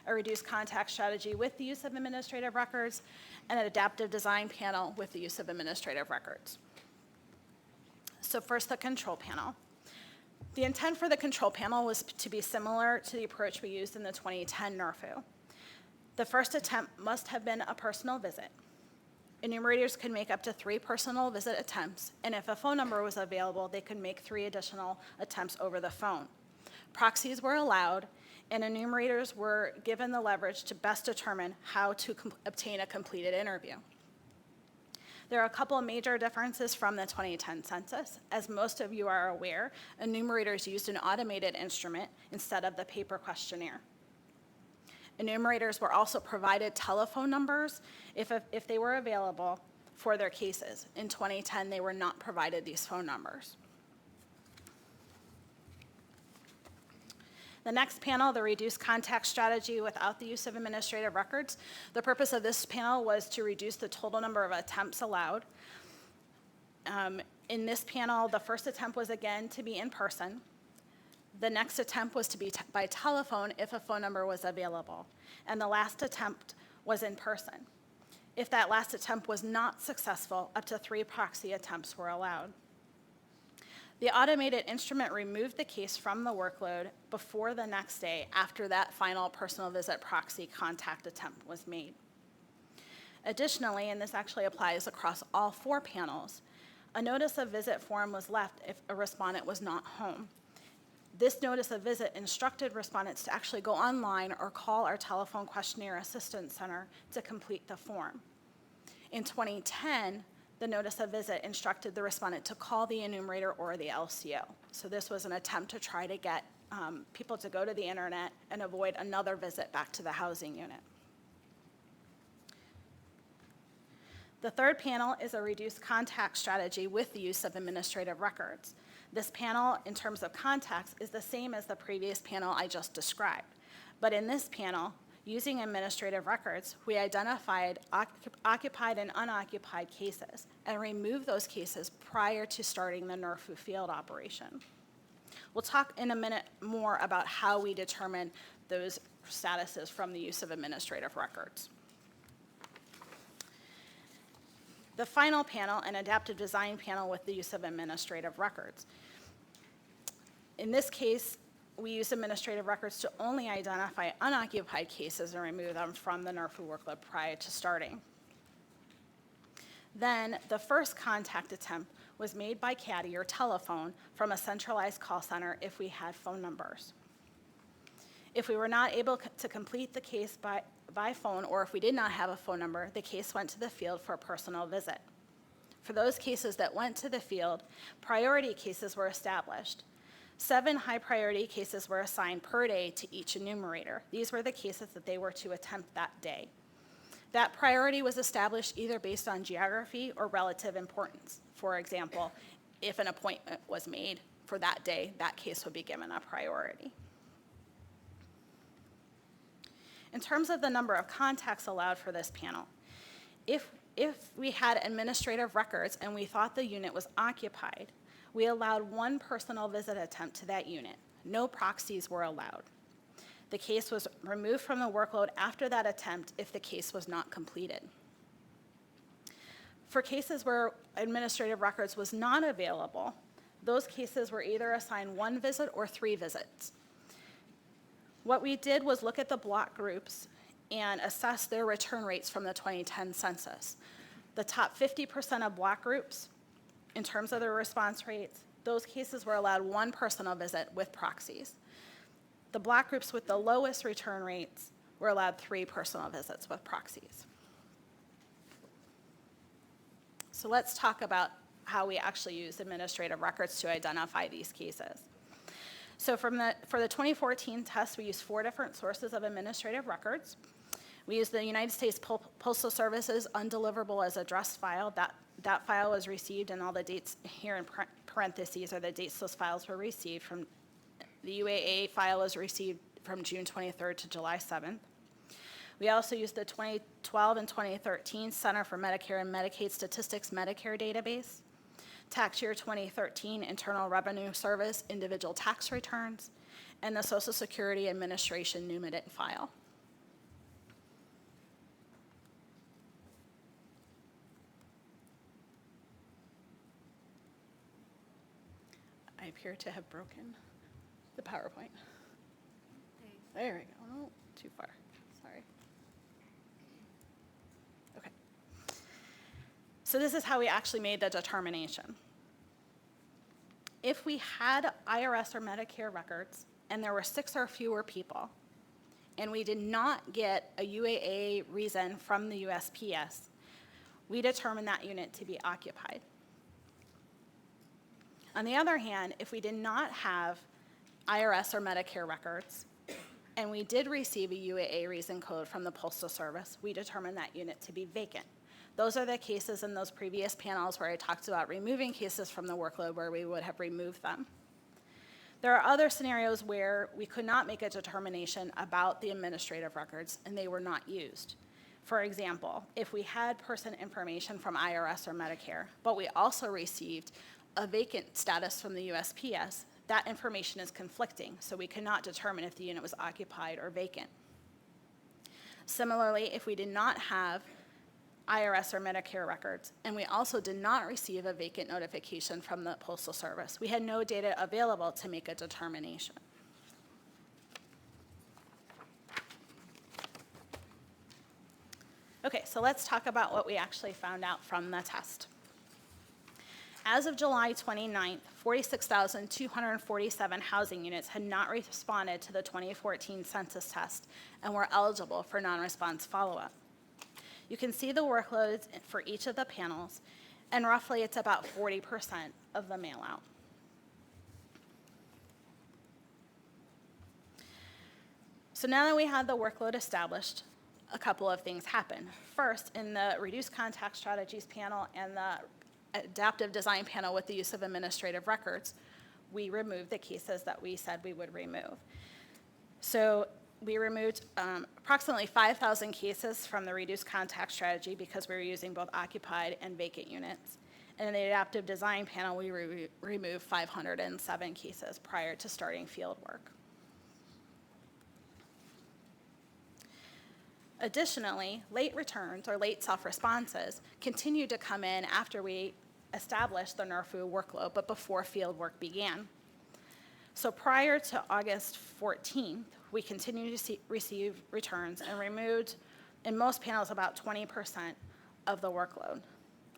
a reduced contact strategy with the use of administrative records, and an adaptive design panel with the use of administrative records. So first, the control panel. The intent for the control panel was to be similar to the approach we used in the 2010 NRFU. The first attempt must have been a personal visit. Enumerators could make up to 3 personal visit attempts, and if a phone number was available, they could make 3 additional attempts over the phone. Proxies were allowed, and enumerators were given the leverage to best determine how to obtain a completed interview. There are a couple of major differences from the 2010 census. As most of you are aware, enumerators used an automated instrument instead of the paper questionnaire. Enumerators were also provided telephone numbers if they were available for their cases. In 2010, they were not provided these phone numbers. The next panel, the reduced contact strategy without the use of administrative records. The purpose of this panel was to reduce the total number of attempts allowed. In this panel, the first attempt was again to be in person. The next attempt was to be by telephone if a phone number was available. And the last attempt was in person. If that last attempt was not successful, up to 3 proxy attempts were allowed. The automated instrument removed the case from the workload before the next day after that final personal visit proxy contact attempt was made. Additionally, and this actually applies across all 4 panels, a notice of visit form was left if a respondent was not home. This notice of visit instructed respondents to actually go online or call our telephone questionnaire assistance center to complete the form. In 2010, the notice of visit instructed the respondent to call the enumerator or the LCO. So this was an attempt to try to get people to go to the internet and avoid another visit back to the housing unit. The third panel is a reduced contact strategy with the use of administrative records. This panel, in terms of contacts, is the same as the previous panel I just described. But in this panel, using administrative records, we identified occupied and unoccupied cases and removed those cases prior to starting the NRFU field operation. We'll talk in a minute more about how we determine those statuses from the use of administrative records. The final panel, an adaptive design panel with the use of administrative records. In this case, we use administrative records to only identify unoccupied cases and remove them from the NRFU workload prior to starting. Then, the first contact attempt was made by CADI or telephone from a centralized call center if we had phone numbers. If we were not able to complete the case by phone, or if we did not have a phone number, the case went to the field for a personal visit. For those cases that went to the field, priority cases were established. 7 high-priority cases were assigned per day to each enumerator. These were the cases that they were to attempt that day. That priority was established either based on geography or relative importance. For example, if an appointment was made for that day, that case would be given a priority. In terms of the number of contacts allowed for this panel, if we had administrative records and we thought the unit was occupied, we allowed 1 personal visit attempt to that unit. No proxies were allowed. The case was removed from the workload after that attempt if the case was not completed. For cases where administrative records was not available, those cases were either assigned 1 visit or 3 visits. What we did was look at the block groups and assess their return rates from the 2010 census. The top 50% of block groups, in terms of their response rates, those cases were allowed 1 personal visit with proxies. The block groups with the lowest return rates were allowed 3 personal visits with proxies. So let's talk about how we actually use administrative records to identify these cases. So for the 2014 test, we used 4 different sources of administrative records. We used the United States Postal Service's undeliverable as address file. That file was received, and all the dates here in parentheses are the dates those files were received from. The UAA file was received from June 23rd to July 7th. We also used the 2012 and 2013 Center for Medicare and Medicaid Statistics Medicare database, tax year 2013 Internal Revenue Service individual tax returns, and the Social Security Administration Numident file. I appear to have broken the PowerPoint. There we go. No, too far. Sorry. Okay. So this is how we actually made the determination. If we had IRS or Medicare records and there were 6 or fewer people, and we did not get a UAA reason from the USPS, we determined that unit to be occupied. On the other hand, if we did not have IRS or Medicare records, and we did receive a UAA reason code from the Postal Service, we determined that unit to be vacant. Those are the cases in those previous panels where I talked about removing cases from the workload where we would have removed them. There are other scenarios where we could not make a determination about the administrative records and they were not used. For example, if we had person information from IRS or Medicare, but we also received a vacant status from the USPS, that information is conflicting, so we cannot determine if the unit was occupied or vacant. Similarly, if we did not have IRS or Medicare records, and we also did not receive a vacant notification from the Postal Service. We had no data available to make a determination. Okay, so let's talk about what we actually found out from the test. As of July 29th, 46,247 housing units had not responded to the 2014 census test and were eligible for non-response follow-up. You can see the workloads for each of the panels, and roughly it's about 40% of the mail-out. So now that we have the workload established, a couple of things happen. First, in the reduced contact strategies panel and the adaptive design panel with the use of administrative records, we removed the cases that we said we would remove. So we removed approximately 5,000 cases from the reduced contact strategy because we were using both occupied and vacant units. And in the adaptive design panel, we removed 507 cases prior to starting field work. Additionally, late returns or late self-responses continued to come in after we established the NRFU workload, but before field work began. So prior to August 14th, we continued to receive returns and removed, in most panels, about 20% of the workload.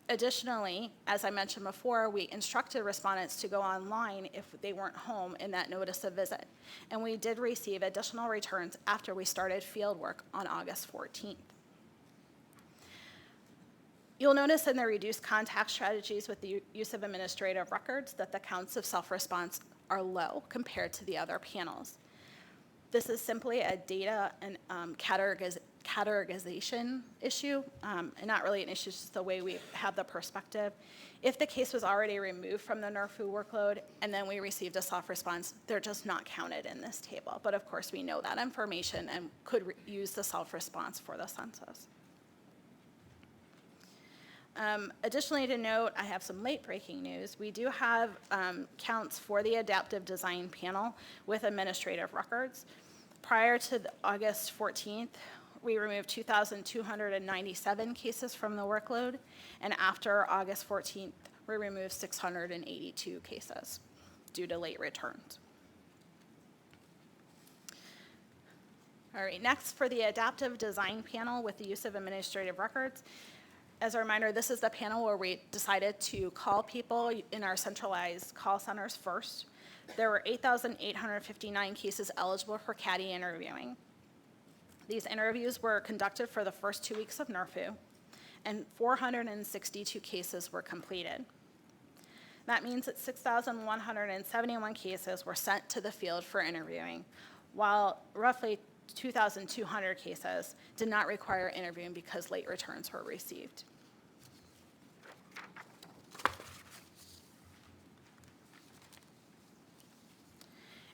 Additionally, as I mentioned before, we instructed respondents to go online if they weren't home in that notice of visit. And we did receive additional returns after we started field work on August 14th. You'll notice in the reduced contact strategies with the use of administrative records that the counts of self-response are low compared to the other panels. This is simply a data and categorization issue, and not really an issue, it's just the way we have the perspective. If the case was already removed from the NRFU workload and then we received a self-response, they're just not counted in this table. But of course, we know that information and could use the self-response for the census. Additionally to note, I have some late breaking news. We do have counts for the adaptive design panel with administrative records. Prior to August 14th, we removed 2,297 cases from the workload, and after August 14th, we removed 682 cases due to late returns. All right, next for the adaptive design panel with the use of administrative records. As a reminder, this is the panel where we decided to call people in our centralized call centers first. There were 8,859 cases eligible for CADI interviewing. These interviews were conducted for the first 2 weeks of NRFU, and 462 cases were completed. That means that 6,171 cases were sent to the field for interviewing, while roughly 2,200 cases did not require interviewing because late returns were received.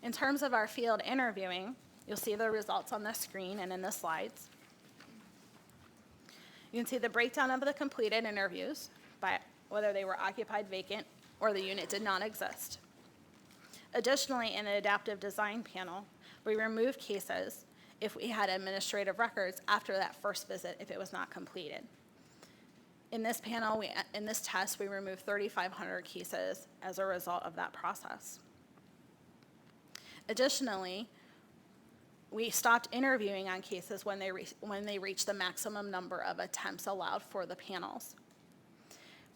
In terms of our field interviewing, you'll see the results on the screen and in the slides. You can see the breakdown of the completed interviews by whether they were occupied, vacant, or the unit did not exist. Additionally, in the adaptive design panel, we removed cases if we had administrative records after that first visit if it was not completed. In this panel, in this test, we removed 3,500 cases as a result of that process. Additionally, we stopped interviewing on cases when they reached the maximum number of attempts allowed for the panels.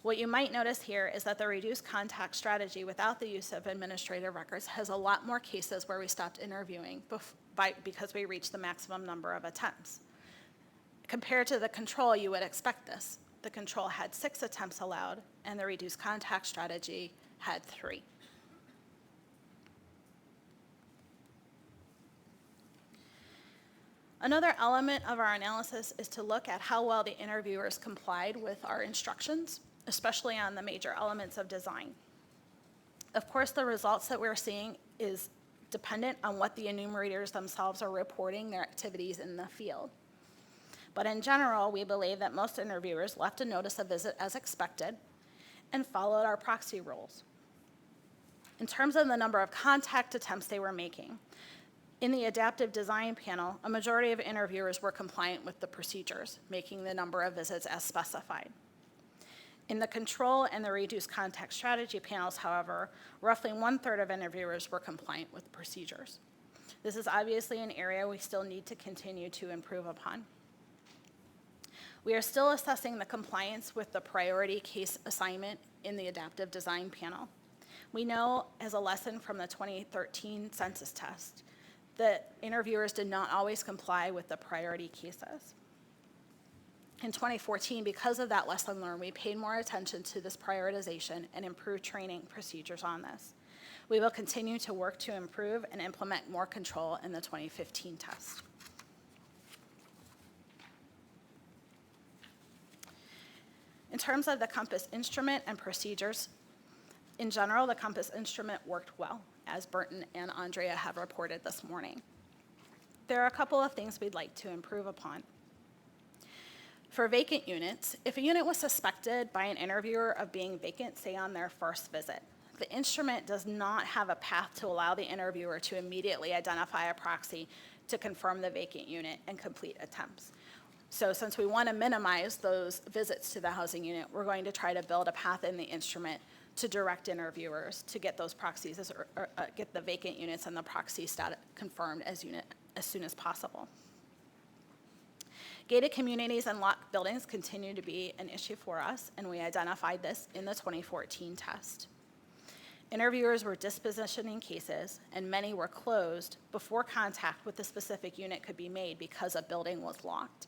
What you might notice here is that the reduced contact strategy without the use of administrative records has a lot more cases where we stopped interviewing because we reached the maximum number of attempts. Compared to the control, you would expect this. The control had 6 attempts allowed, and the reduced contact strategy had 3. Another element of our analysis is to look at how well the interviewers complied with our instructions, especially on the major elements of design. Of course, the results that we're seeing is dependent on what the enumerators themselves are reporting their activities in the field. But in general, we believe that most interviewers left a notice of visit as expected and followed our proxy rules. In terms of the number of contact attempts they were making, In the adaptive design panel, a majority of interviewers were compliant with the procedures, making the number of visits as specified. In the control and the reduced contact strategy panels, however, roughly 1/3 of interviewers were compliant with the procedures. This is obviously an area we still need to continue to improve upon. We are still assessing the compliance with the priority case assignment in the adaptive design panel. We know, as a lesson from the 2013 census test, that interviewers did not always comply with the priority cases. In 2014, because of that lesson learned, we paid more attention to this prioritization and improved training procedures on this. We will continue to work to improve and implement more control in the 2015 test. In terms of the Compass instrument and procedures, in general, the Compass instrument worked well, as Burton and Andrea have reported this morning. There are a couple of things we'd like to improve upon. For vacant units, if a unit was suspected by an interviewer of being vacant, say on their first visit, the instrument does not have a path to allow the interviewer to immediately identify a proxy to confirm the vacant unit and complete attempts. So since we want to minimize those visits to the housing unit, we're going to try to build a path in the instrument to direct interviewers to get those proxies, get the vacant units and the proxy status confirmed as soon as possible. Gated communities and locked buildings continue to be an issue for us, and we identified this in the 2014 test. Interviewers were dispositioning cases, and many were closed before contact with the specific unit could be made because a building was locked.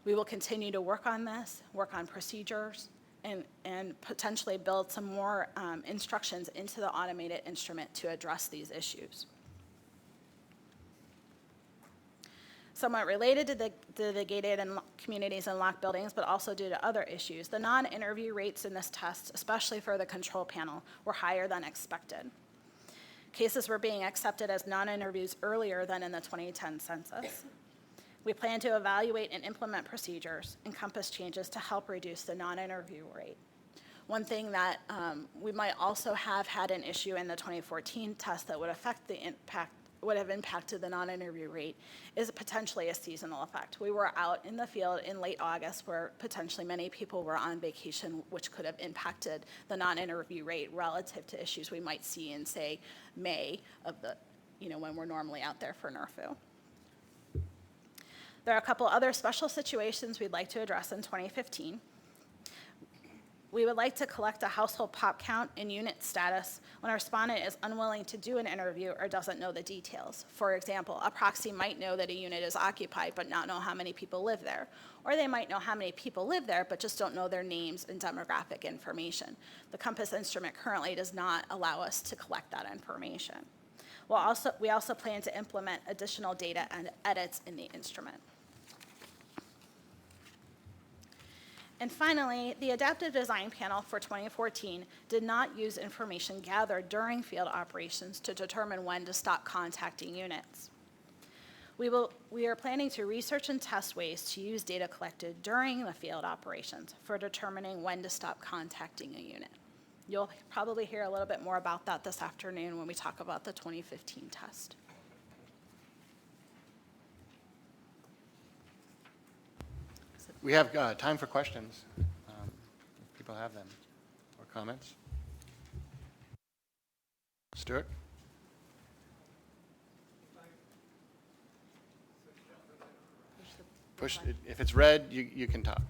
We will continue to work on this, work on procedures, and potentially build some more instructions into the automated instrument to address these issues. Somewhat related to the gated and communities and locked buildings, but also due to other issues, the non-interview rates in this test, especially for the control panel, were higher than expected. Cases were being accepted as non-interviews earlier than in the 2010 census. We plan to evaluate and implement procedures and Compass changes to help reduce the non-interview rate. One thing that we might also have had an issue in the 2014 test that would have impacted the non-interview rate is potentially a seasonal effect. We were out in the field in late August where potentially many people were on vacation, which could have impacted the non-interview rate relative to issues we might see in, say, May of when we're normally out there for NRFU. There are a couple other special situations we'd like to address in 2015. We would like to collect a household pop count and unit status when a respondent is unwilling to do an interview or doesn't know the details. For example, a proxy might know that a unit is occupied but not know how many people live there. Or they might know how many people live there but just don't know their names and demographic information. The Compass instrument currently does not allow us to collect that information. We also plan to implement additional data and edits in the instrument. And finally, the adaptive design panel for 2014 did not use information gathered during field operations to determine when to stop contacting units. We are planning to research and test ways to use data collected during the field operations for determining when to stop contacting a unit. You'll probably hear a little bit more about that this afternoon when we talk about the 2015 test. We have time for questions, if people have them, or comments. Stuart? Push, if it's red, you can talk.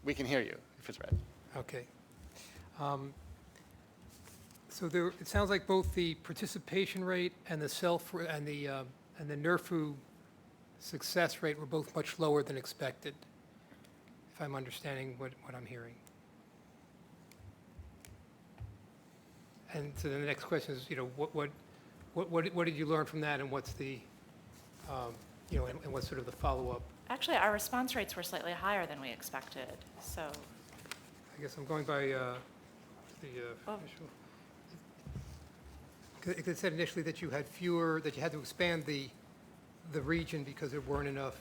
We can hear you if it's red. Okay. So it sounds like both the participation rate and the NRFU success rate were both much lower than expected, if I'm understanding what I'm hearing. And so the next question is, what did you learn from that, and what's the, and what's sort of the follow-up? Actually, our response rates were slightly higher than we expected, so. I guess I'm going by the Oh. official. It said initially that you had that you had to expand the region because there weren't enough.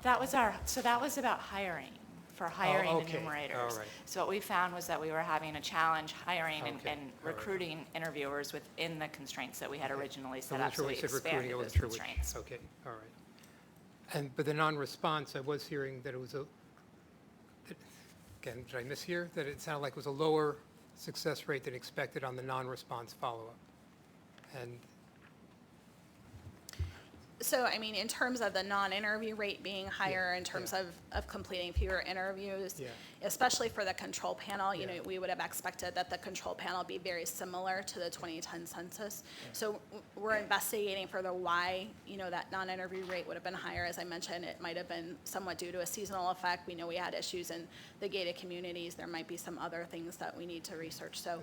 that was about hiring for hiring okay. enumerators. All right. So what we found was that we were having a challenge hiring and Okay. and All right. recruiting interviewers within the constraints that we had originally I set wasn't up, sure so when we you said recruiting, expanded I those wasn't sure which. constraints. Okay, all right. But the non-response, I was hearing that it was again, did I mishear? That it sounded like it was a lower success rate than expected on the non-response follow-up. And, So, I mean, in terms of the non-interview rate being higher, in terms of completing fewer interviews, Yeah. especially for the control panel, you know, Yeah. we would have expected that the control panel be very similar to the 2010 census. So we're investigating for the why, you know, that non-interview rate would have been higher. As I mentioned, it might have been somewhat due to a seasonal effect. We know we had issues in the gated communities. There might be some other things that we need to research. So,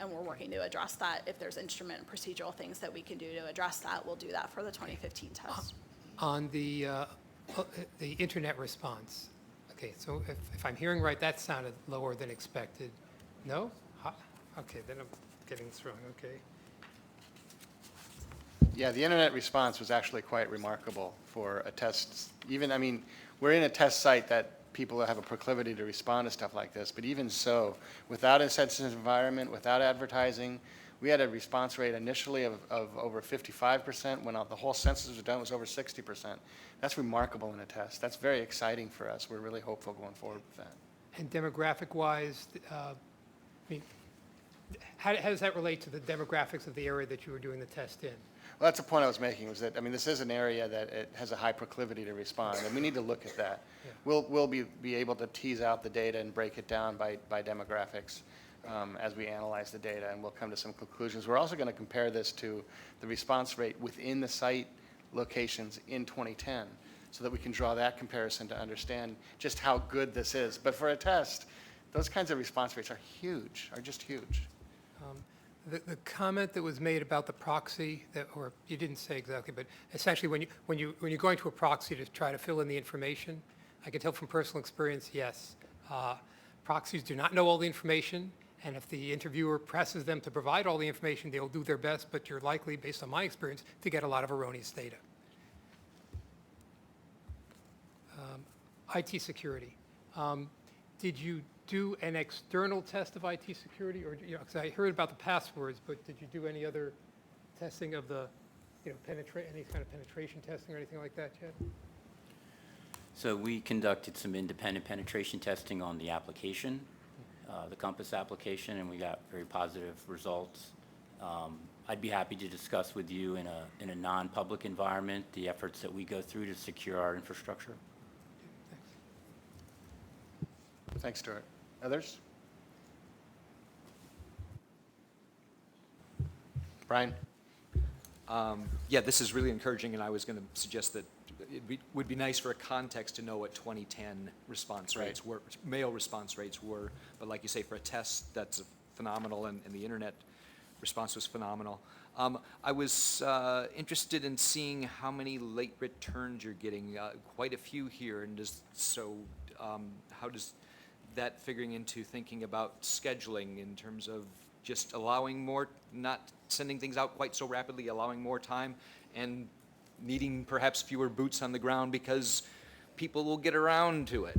and we're working to address that. If there's instrument and procedural things that we can do to address that, we'll do that for the 2015 test. on the internet response, okay, so if I'm hearing right, that sounded lower than expected. No? Okay, then I'm getting this wrong, okay. Yeah, the internet response was actually quite remarkable for a test. Even, I mean, we're in a test site that people have a proclivity to respond to stuff like this, but even so, without a sensitive environment, without advertising, we had a response rate initially of over 55%. When the whole census was done, it was over 60%. That's remarkable in a test. That's very exciting for us. We're really hopeful going forward with that. And demographic-wise, I mean, how does that relate to the demographics of the area that you were doing the test in? Well, that's the point I was making, was that, I mean, this is an area that it has a high proclivity to respond, and we need to look at that. Yeah. We'll be able to tease out the data and break it down by demographics as we analyze the data, and we'll come to some conclusions. We're also going to compare this to the response rate within the site locations in 2010, so that we can draw that comparison to understand just how good this is. But for a test, those kinds of response rates are huge, are just huge. The comment that was made about the proxy, or you didn't say exactly, but essentially when you're going to a proxy to try to fill in the information, I can tell from personal experience, yes, proxies do not know all the information, and if the interviewer presses them to provide all the information, they'll do their best, but you're likely, based on my experience, to get a lot of erroneous data. IT security. Did you do an external test of IT security, or, you know, because I heard about the passwords, but did you do any other testing of the, you know, any kind of penetration testing or anything like that yet? So we conducted some independent penetration testing on the application, the Compass application, and we got very positive results. I'd be happy to discuss with you in a non-public environment the efforts that we go through to secure our infrastructure. Thanks, Stuart. Others? Brian? Yeah, this is really encouraging, and I was going to suggest that it would be nice for a context to know what 2010 response rates were, mail response rates were. But like you say, for a test, that's phenomenal, and the internet response was phenomenal. I was interested in seeing how many late returns you're getting. Quite a few here, and how does that figuring into thinking about scheduling in terms of just allowing more, not sending things out quite so rapidly, allowing more time, and needing perhaps fewer boots on the ground because people will get around to it.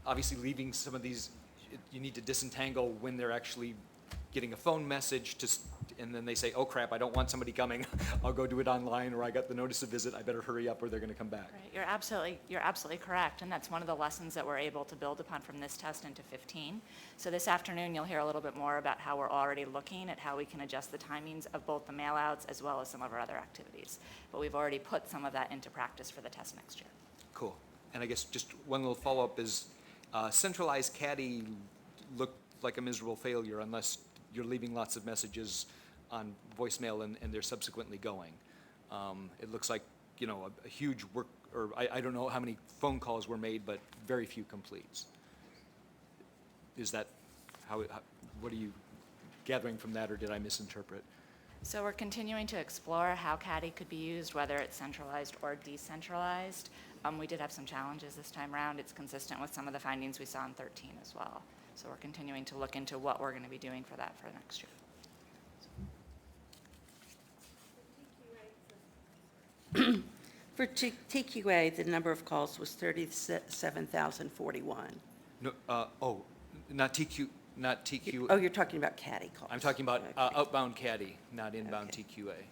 Obviously, leaving some of these, you need to disentangle when they're actually getting a phone message and then they say, oh crap, I don't want somebody coming. I'll go do it online, or I got the notice of visit. I better hurry up or they're going to come back. Right, you're absolutely correct, and that's one of the lessons that we're able to build upon from this test into 15. So this afternoon, you'll hear a little bit more about how we're already looking at how we can adjust the timings of both the mail-outs as well as some of our other activities. But we've already put some of that into practice for the test next year. Cool. And I guess just one little follow-up is centralized caddy looked like a miserable failure unless you're leaving lots of messages on voicemail and they're subsequently going. It looks like, you know, a huge work, or I don't know how many phone calls were made, but very few completes. Is that what are you gathering from that, or did I misinterpret? So we're continuing to explore how CADI could be used, whether it's centralized or decentralized. We did have some challenges this time around. It's consistent with some of the findings we saw in 13 as well. So we're continuing to look into what we're going to be doing for that for next year. For TQA, the number of calls was 37,041. No, not TQ, Oh, you're talking about caddy calls. I'm talking about Okay. outbound caddy, not inbound Okay. TQA. Okay.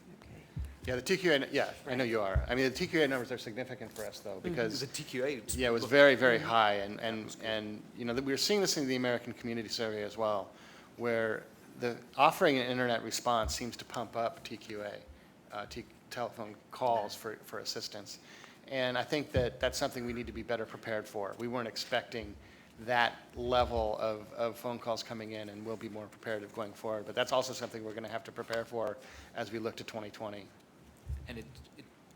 Yeah, the TQA, yeah, I know you are. I mean, the TQA numbers are significant for us, though, because The TQA. yeah, it was very, very high, and you know, we were seeing this in the American Community Survey as well, where the offering an internet response seems to pump up TQA, telephone calls for assistance. And I think that that's something we need to be better prepared for. We weren't expecting that level of phone calls coming in, and we'll be more prepared of going forward. But that's also something we're going to have to prepare for as we look to 2020. And it,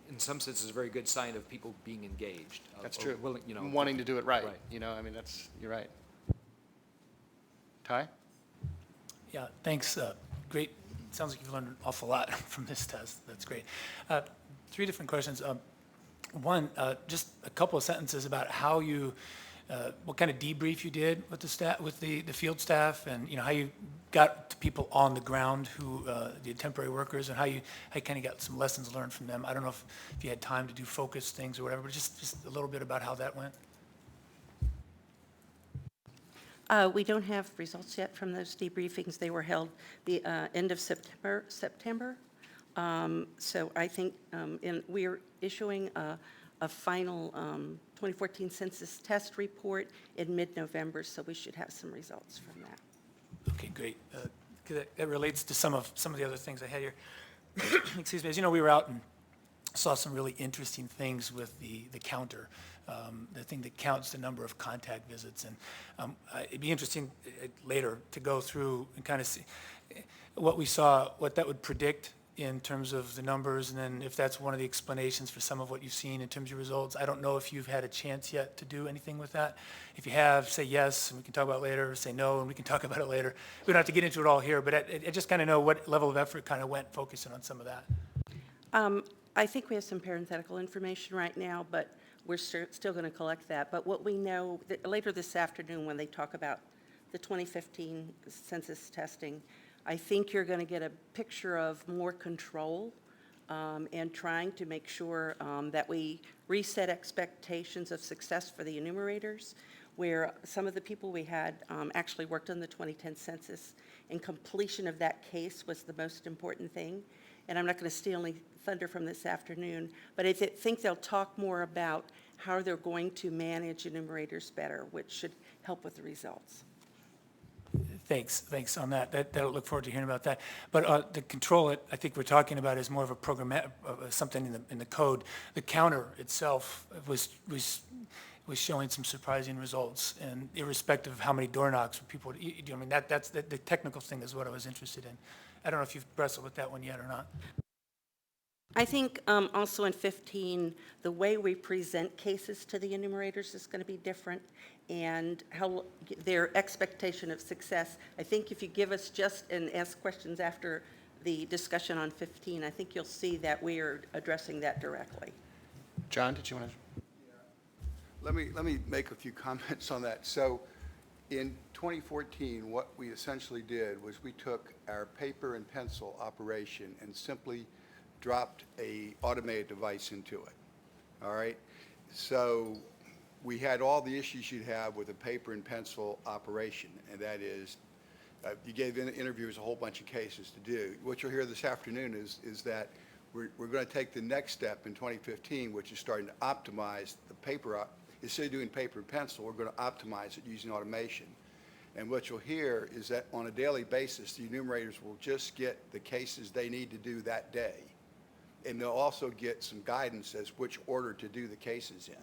in some sense, is a very good sign of people being engaged. That's or true. willing, you know. Wanting to do it right. Right. You know, I mean, you're right. Ty? Yeah, thanks. Great. Sounds like you've learned an awful lot from this test. That's great. 3 different questions. One, just a couple of sentences about how you, what kind of debrief you did with the staff, with the field staff, and how you got to people on the ground who, the temporary workers, and how you kind of got some lessons learned from them. I don't know if you had time to do focus things or whatever, but just a little bit about how that went. We don't have results yet from those debriefings. They were held the end of September. So I think we're issuing a final 2014 census test report in mid-November, so we should have some results from that. Okay, great. 'Cause that relates to some of the other things I had here. Excuse me. As you know, we were out and saw some really interesting things with the counter, the thing that counts the number of contact visits. And it'd be interesting later to go through and kind of see what we saw, what that would predict in terms of the numbers, and then if that's one of the explanations for some of what you've seen in terms of results. I don't know if you've had a chance yet to do anything with that. If you have, say yes, and we can talk about it later, or say no, and we can talk about it later. We don't have to get into it all here, but I just kind of know what level of effort kind of went focusing on some of that. I think we have some parenthetical information right now, but we're still going to collect that. But what we know, later this afternoon when they talk about the 2015 census testing, I think you're going to get a picture of more control and trying to make sure that we reset expectations of success for the enumerators, where some of the people we had actually worked on the 2010 census, and completion of that case was the most important thing. And I'm not going to steal any thunder from this afternoon, but I think they'll talk more about how they're going to manage enumerators better, which should help with the results. Thanks on that. That'll look forward to hearing about that. But to control it, I think we're talking about is more of a program, something in the code. The counter itself was showing some surprising results, and irrespective of how many door knocks people, I mean, that's the technical thing is what I was interested in. I don't know if you've wrestled with that one yet or not. I think also in 15, the way we present cases to the enumerators is going to be different, and how their expectation of success. I think if you give us just and ask questions after the discussion on 15, I think you'll see that we are addressing that directly. John, did you want to? Let me make a few comments on that. So in 2014, what we essentially did was we took our paper and pencil operation and simply dropped a automated device into it. All right? So we had all the issues you'd have with a paper and pencil operation, and that is you gave interviewers a whole bunch of cases to do. What you'll hear this afternoon is that we're going to take the next step in 2015, which is starting to optimize the paper. Instead of doing paper and pencil, we're going to optimize it using automation. And what you'll hear is that on a daily basis, the enumerators will just get the cases they need to do that day. And they'll also get some guidance as which order to do the cases in.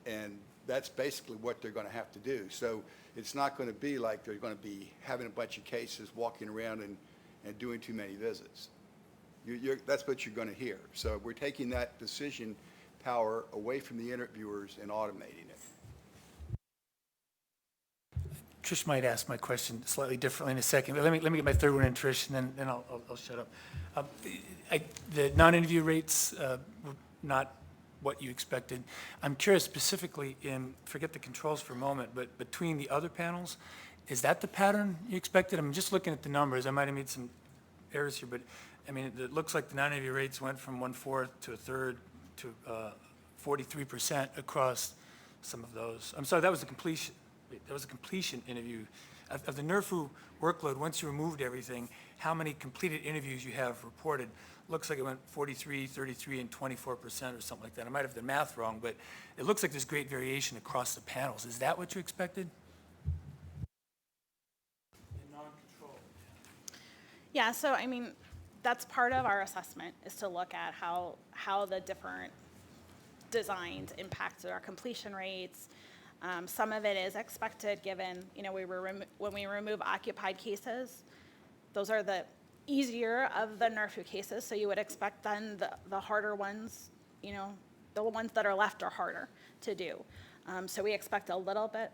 And that's basically what they're going to have to do. So it's not going to be like they're going to be having a bunch of cases, walking around and doing too many visits. That's what you're going to hear. So we're taking that decision power away from the interviewers and automating it. Trish might ask my question slightly differently in a second, but let me get my third one in, Trish, and then I'll shut up. The non-interview rates were not what you expected. I'm curious specifically forget the controls for a moment, but between the other panels, is that the pattern you expected? I'm just looking at the numbers. I might have made some errors here, but I mean, it looks like the non-interview rates went from 1/4 to 1/3, to 43% across some of those. I'm sorry, that was the completion. Wait, that was a completion interview. Of the NERFU workload, once you removed everything, how many completed interviews you have reported? Looks like it went 43, 33, and 24% or something like that. I might have the math wrong, but it looks like there's great variation across the panels. Is that what you expected? In non-control. Yeah, so I mean, that's part of our assessment, is to look at how the different designs impacted our completion rates. Some of it is expected, given, you know, when we remove occupied cases, those are the easier of the NERFU cases, so you would expect then the harder ones, you know, the ones that are left are harder to do. So we expect a little bit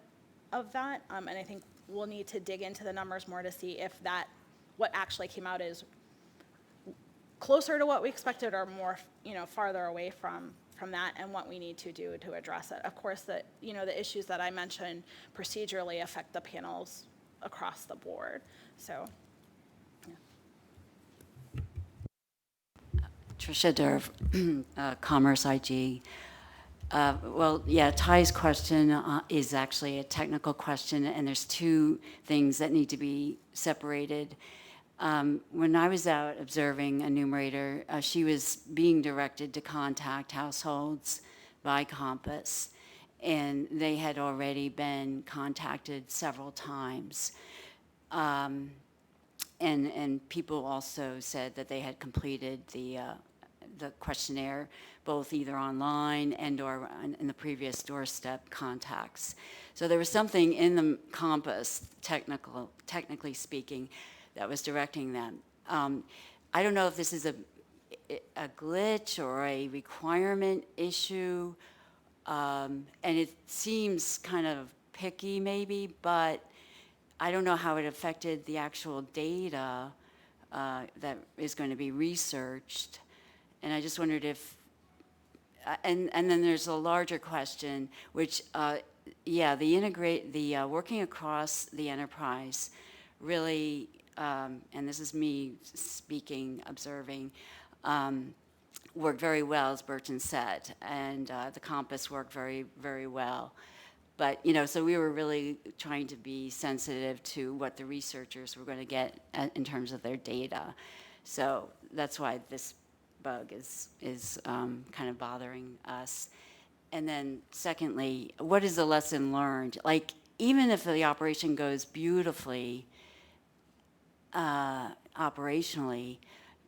of that, and I think we'll need to dig into the numbers more to see if what actually came out is closer to what we expected or more, you know, farther away from that, and what we need to do to address it. Of course, the issues that I mentioned procedurally affect the panels across the board, so. Tricia Derv, Commerce IG. Well, yeah, Ty's question is actually a technical question, and there's two things that need to be separated. When I was out observing a numerator, she was being directed to contact households by Compass, and they had already been contacted several times. And people also said that they had completed the questionnaire, both either online and or in the previous doorstep contacts. So there was something in the Compass, technically speaking, that was directing them. I don't know if this is a glitch or a requirement issue, and it seems kind of picky maybe, but I don't know how it affected the actual data that is going to be researched. And I just wondered if, and then there's a larger question, which, the working across the enterprise really, and this is me speaking, observing, worked very well, as Burton said, and the Compass worked very, very well. But, you know, so we were really trying to be sensitive to what the researchers were going to get in terms of their data. So that's why this bug is kind of bothering us. And then secondly, what is the lesson learned? Like, even if the operation goes beautifully operationally,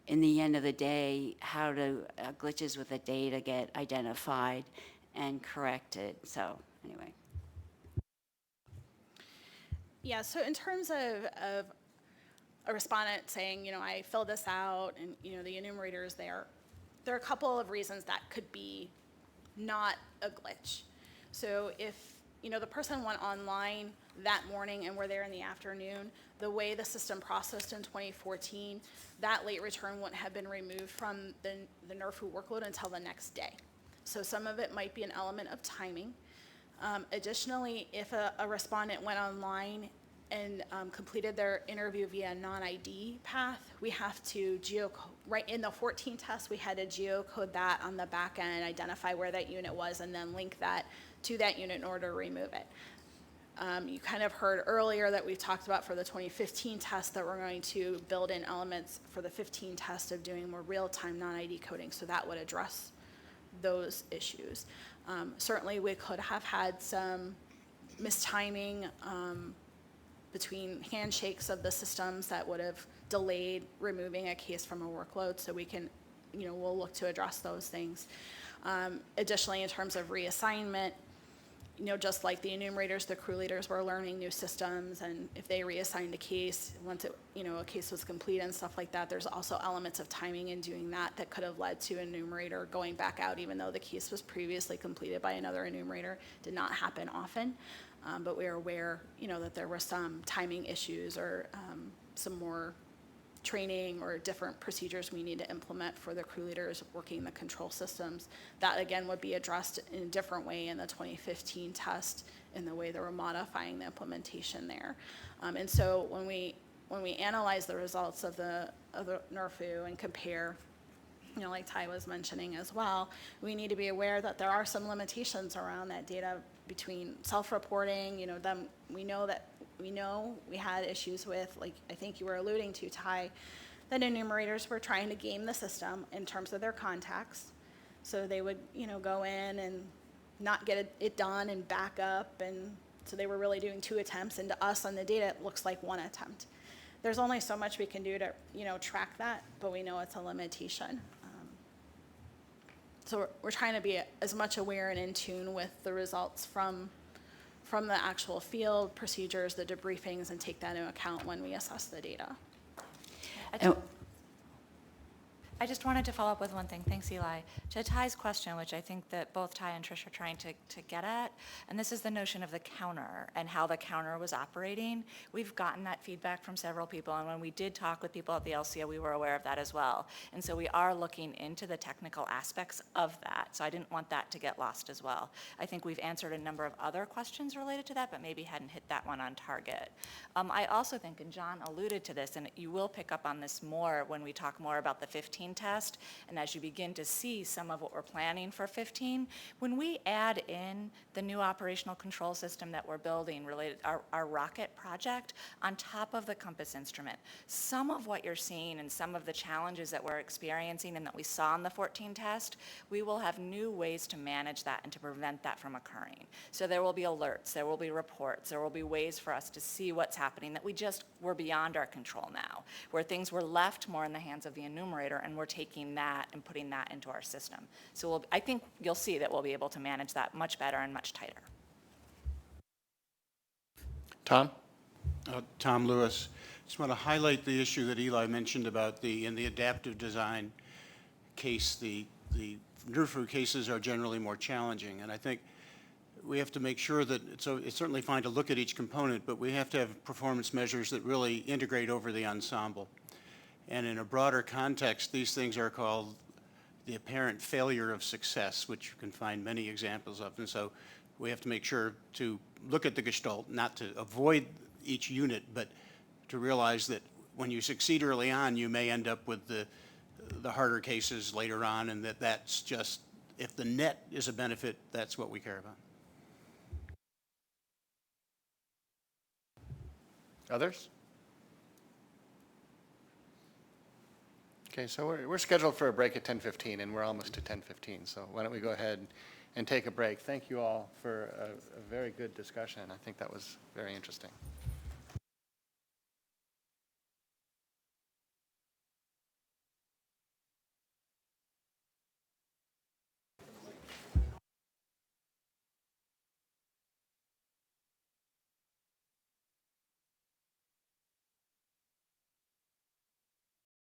in the end of the day, how do glitches with the data get identified and corrected? So anyway. Yeah, so in terms of a respondent saying, you know, I filled this out, and, you know, the enumerators there are a couple of reasons that could be not a glitch. So if, you know, the person went online that morning and were there in the afternoon, the way the system processed in 2014, that late return wouldn't have been removed from the NERFU workload until the next day. So some of it might be an element of timing. Additionally, if a respondent went online and completed their interview via non-ID path, we have to geocode, right in the 14 test, we had to geocode that on the back end, identify where that unit was, and then link that to that unit in order to remove it. You kind of heard earlier that we talked about for the 2015 test that we're going to build in elements for the 15 test of doing more real-time non-ID coding, so that would address those issues. Certainly we could have had some mistiming between handshakes of the systems that would have delayed removing a case from a workload, so we can, you know, we'll look to address those things. Additionally, in terms of reassignment, you know, just like the enumerators, the crew leaders were learning new systems, and if they reassigned a case, once it, you know, a case was complete and stuff like that, there's also elements of timing in doing that that could have led to an enumerator going back out, even though the case was previously completed by another enumerator. Did not happen often, but we are aware, you know, that there were some timing issues or some more training or different procedures we need to implement for the crew leaders working the control systems. That again would be addressed in a different way in the 2015 test in the way that we're modifying the implementation there. And so when we analyze the results of the NERFU and compare like Ty was mentioning as well, we need to be aware that there are some limitations around that data between self-reporting, we know we had issues with, like I think you were alluding to, Ty, that enumerators were trying to game the system in terms of their contacts. So they would, go in and not get it done and back up, and so they were really doing 2 attempts, and to us on the data, it looks like 1 attempt. There's only so much we can do to, track that, but we know it's a limitation. So we're trying to be as much aware and in tune with the results from the actual field procedures, the debriefings, and take that into account when we assess the data. I just wanted to follow up with one thing. Thanks, Eli. To Ty's question, which I think that both Ty and Trish are trying to get at, and this is the notion of the counter and how the counter was operating. We've gotten that feedback from several people, and when we did talk with people at the LCO, we were aware of that as well. And so we are looking into the technical aspects of that. So I didn't want that to get lost as well. I think we've answered a number of other questions related to that, but maybe hadn't hit that one on target. I also think, and John alluded to this, and you will pick up on this more when we talk more about the 15 test, and as you begin to see some of what we're planning for 15, when we add in the new operational control system that we're building related, our rocket project, on top of the Compass instrument, some of what you're seeing and some of the challenges that we're experiencing and that we saw in the 14 test, we will have new ways to manage that and to prevent that from occurring. So there will be alerts, there will be reports, there will be ways for us to see what's happening that we're beyond our control now, where things were left more in the hands of the enumerator, and we're taking that and putting that into our system. So I think you'll see that we'll be able to manage that much better and much tighter. Tom? Tom Lewis. Just want to highlight the issue that Eli mentioned about in the adaptive design case, the NRFU cases are generally more challenging. And I think we have to make sure that, so it's certainly fine to look at each component, but we have to have performance measures that really integrate over the ensemble. And in a broader context, these things are called the apparent failure of success, which you can find many examples of. And so we have to make sure to look at the gestalt, not to avoid each unit, but to realize that when you succeed early on, you may end up with the harder cases later on, and that's just, if the net is a benefit, that's what we care about. Others? Okay, so we're scheduled for a break at 10:15, and we're almost to 10:15, so why don't we go ahead and take a break. Thank you all for a very good discussion. I think that was very interesting.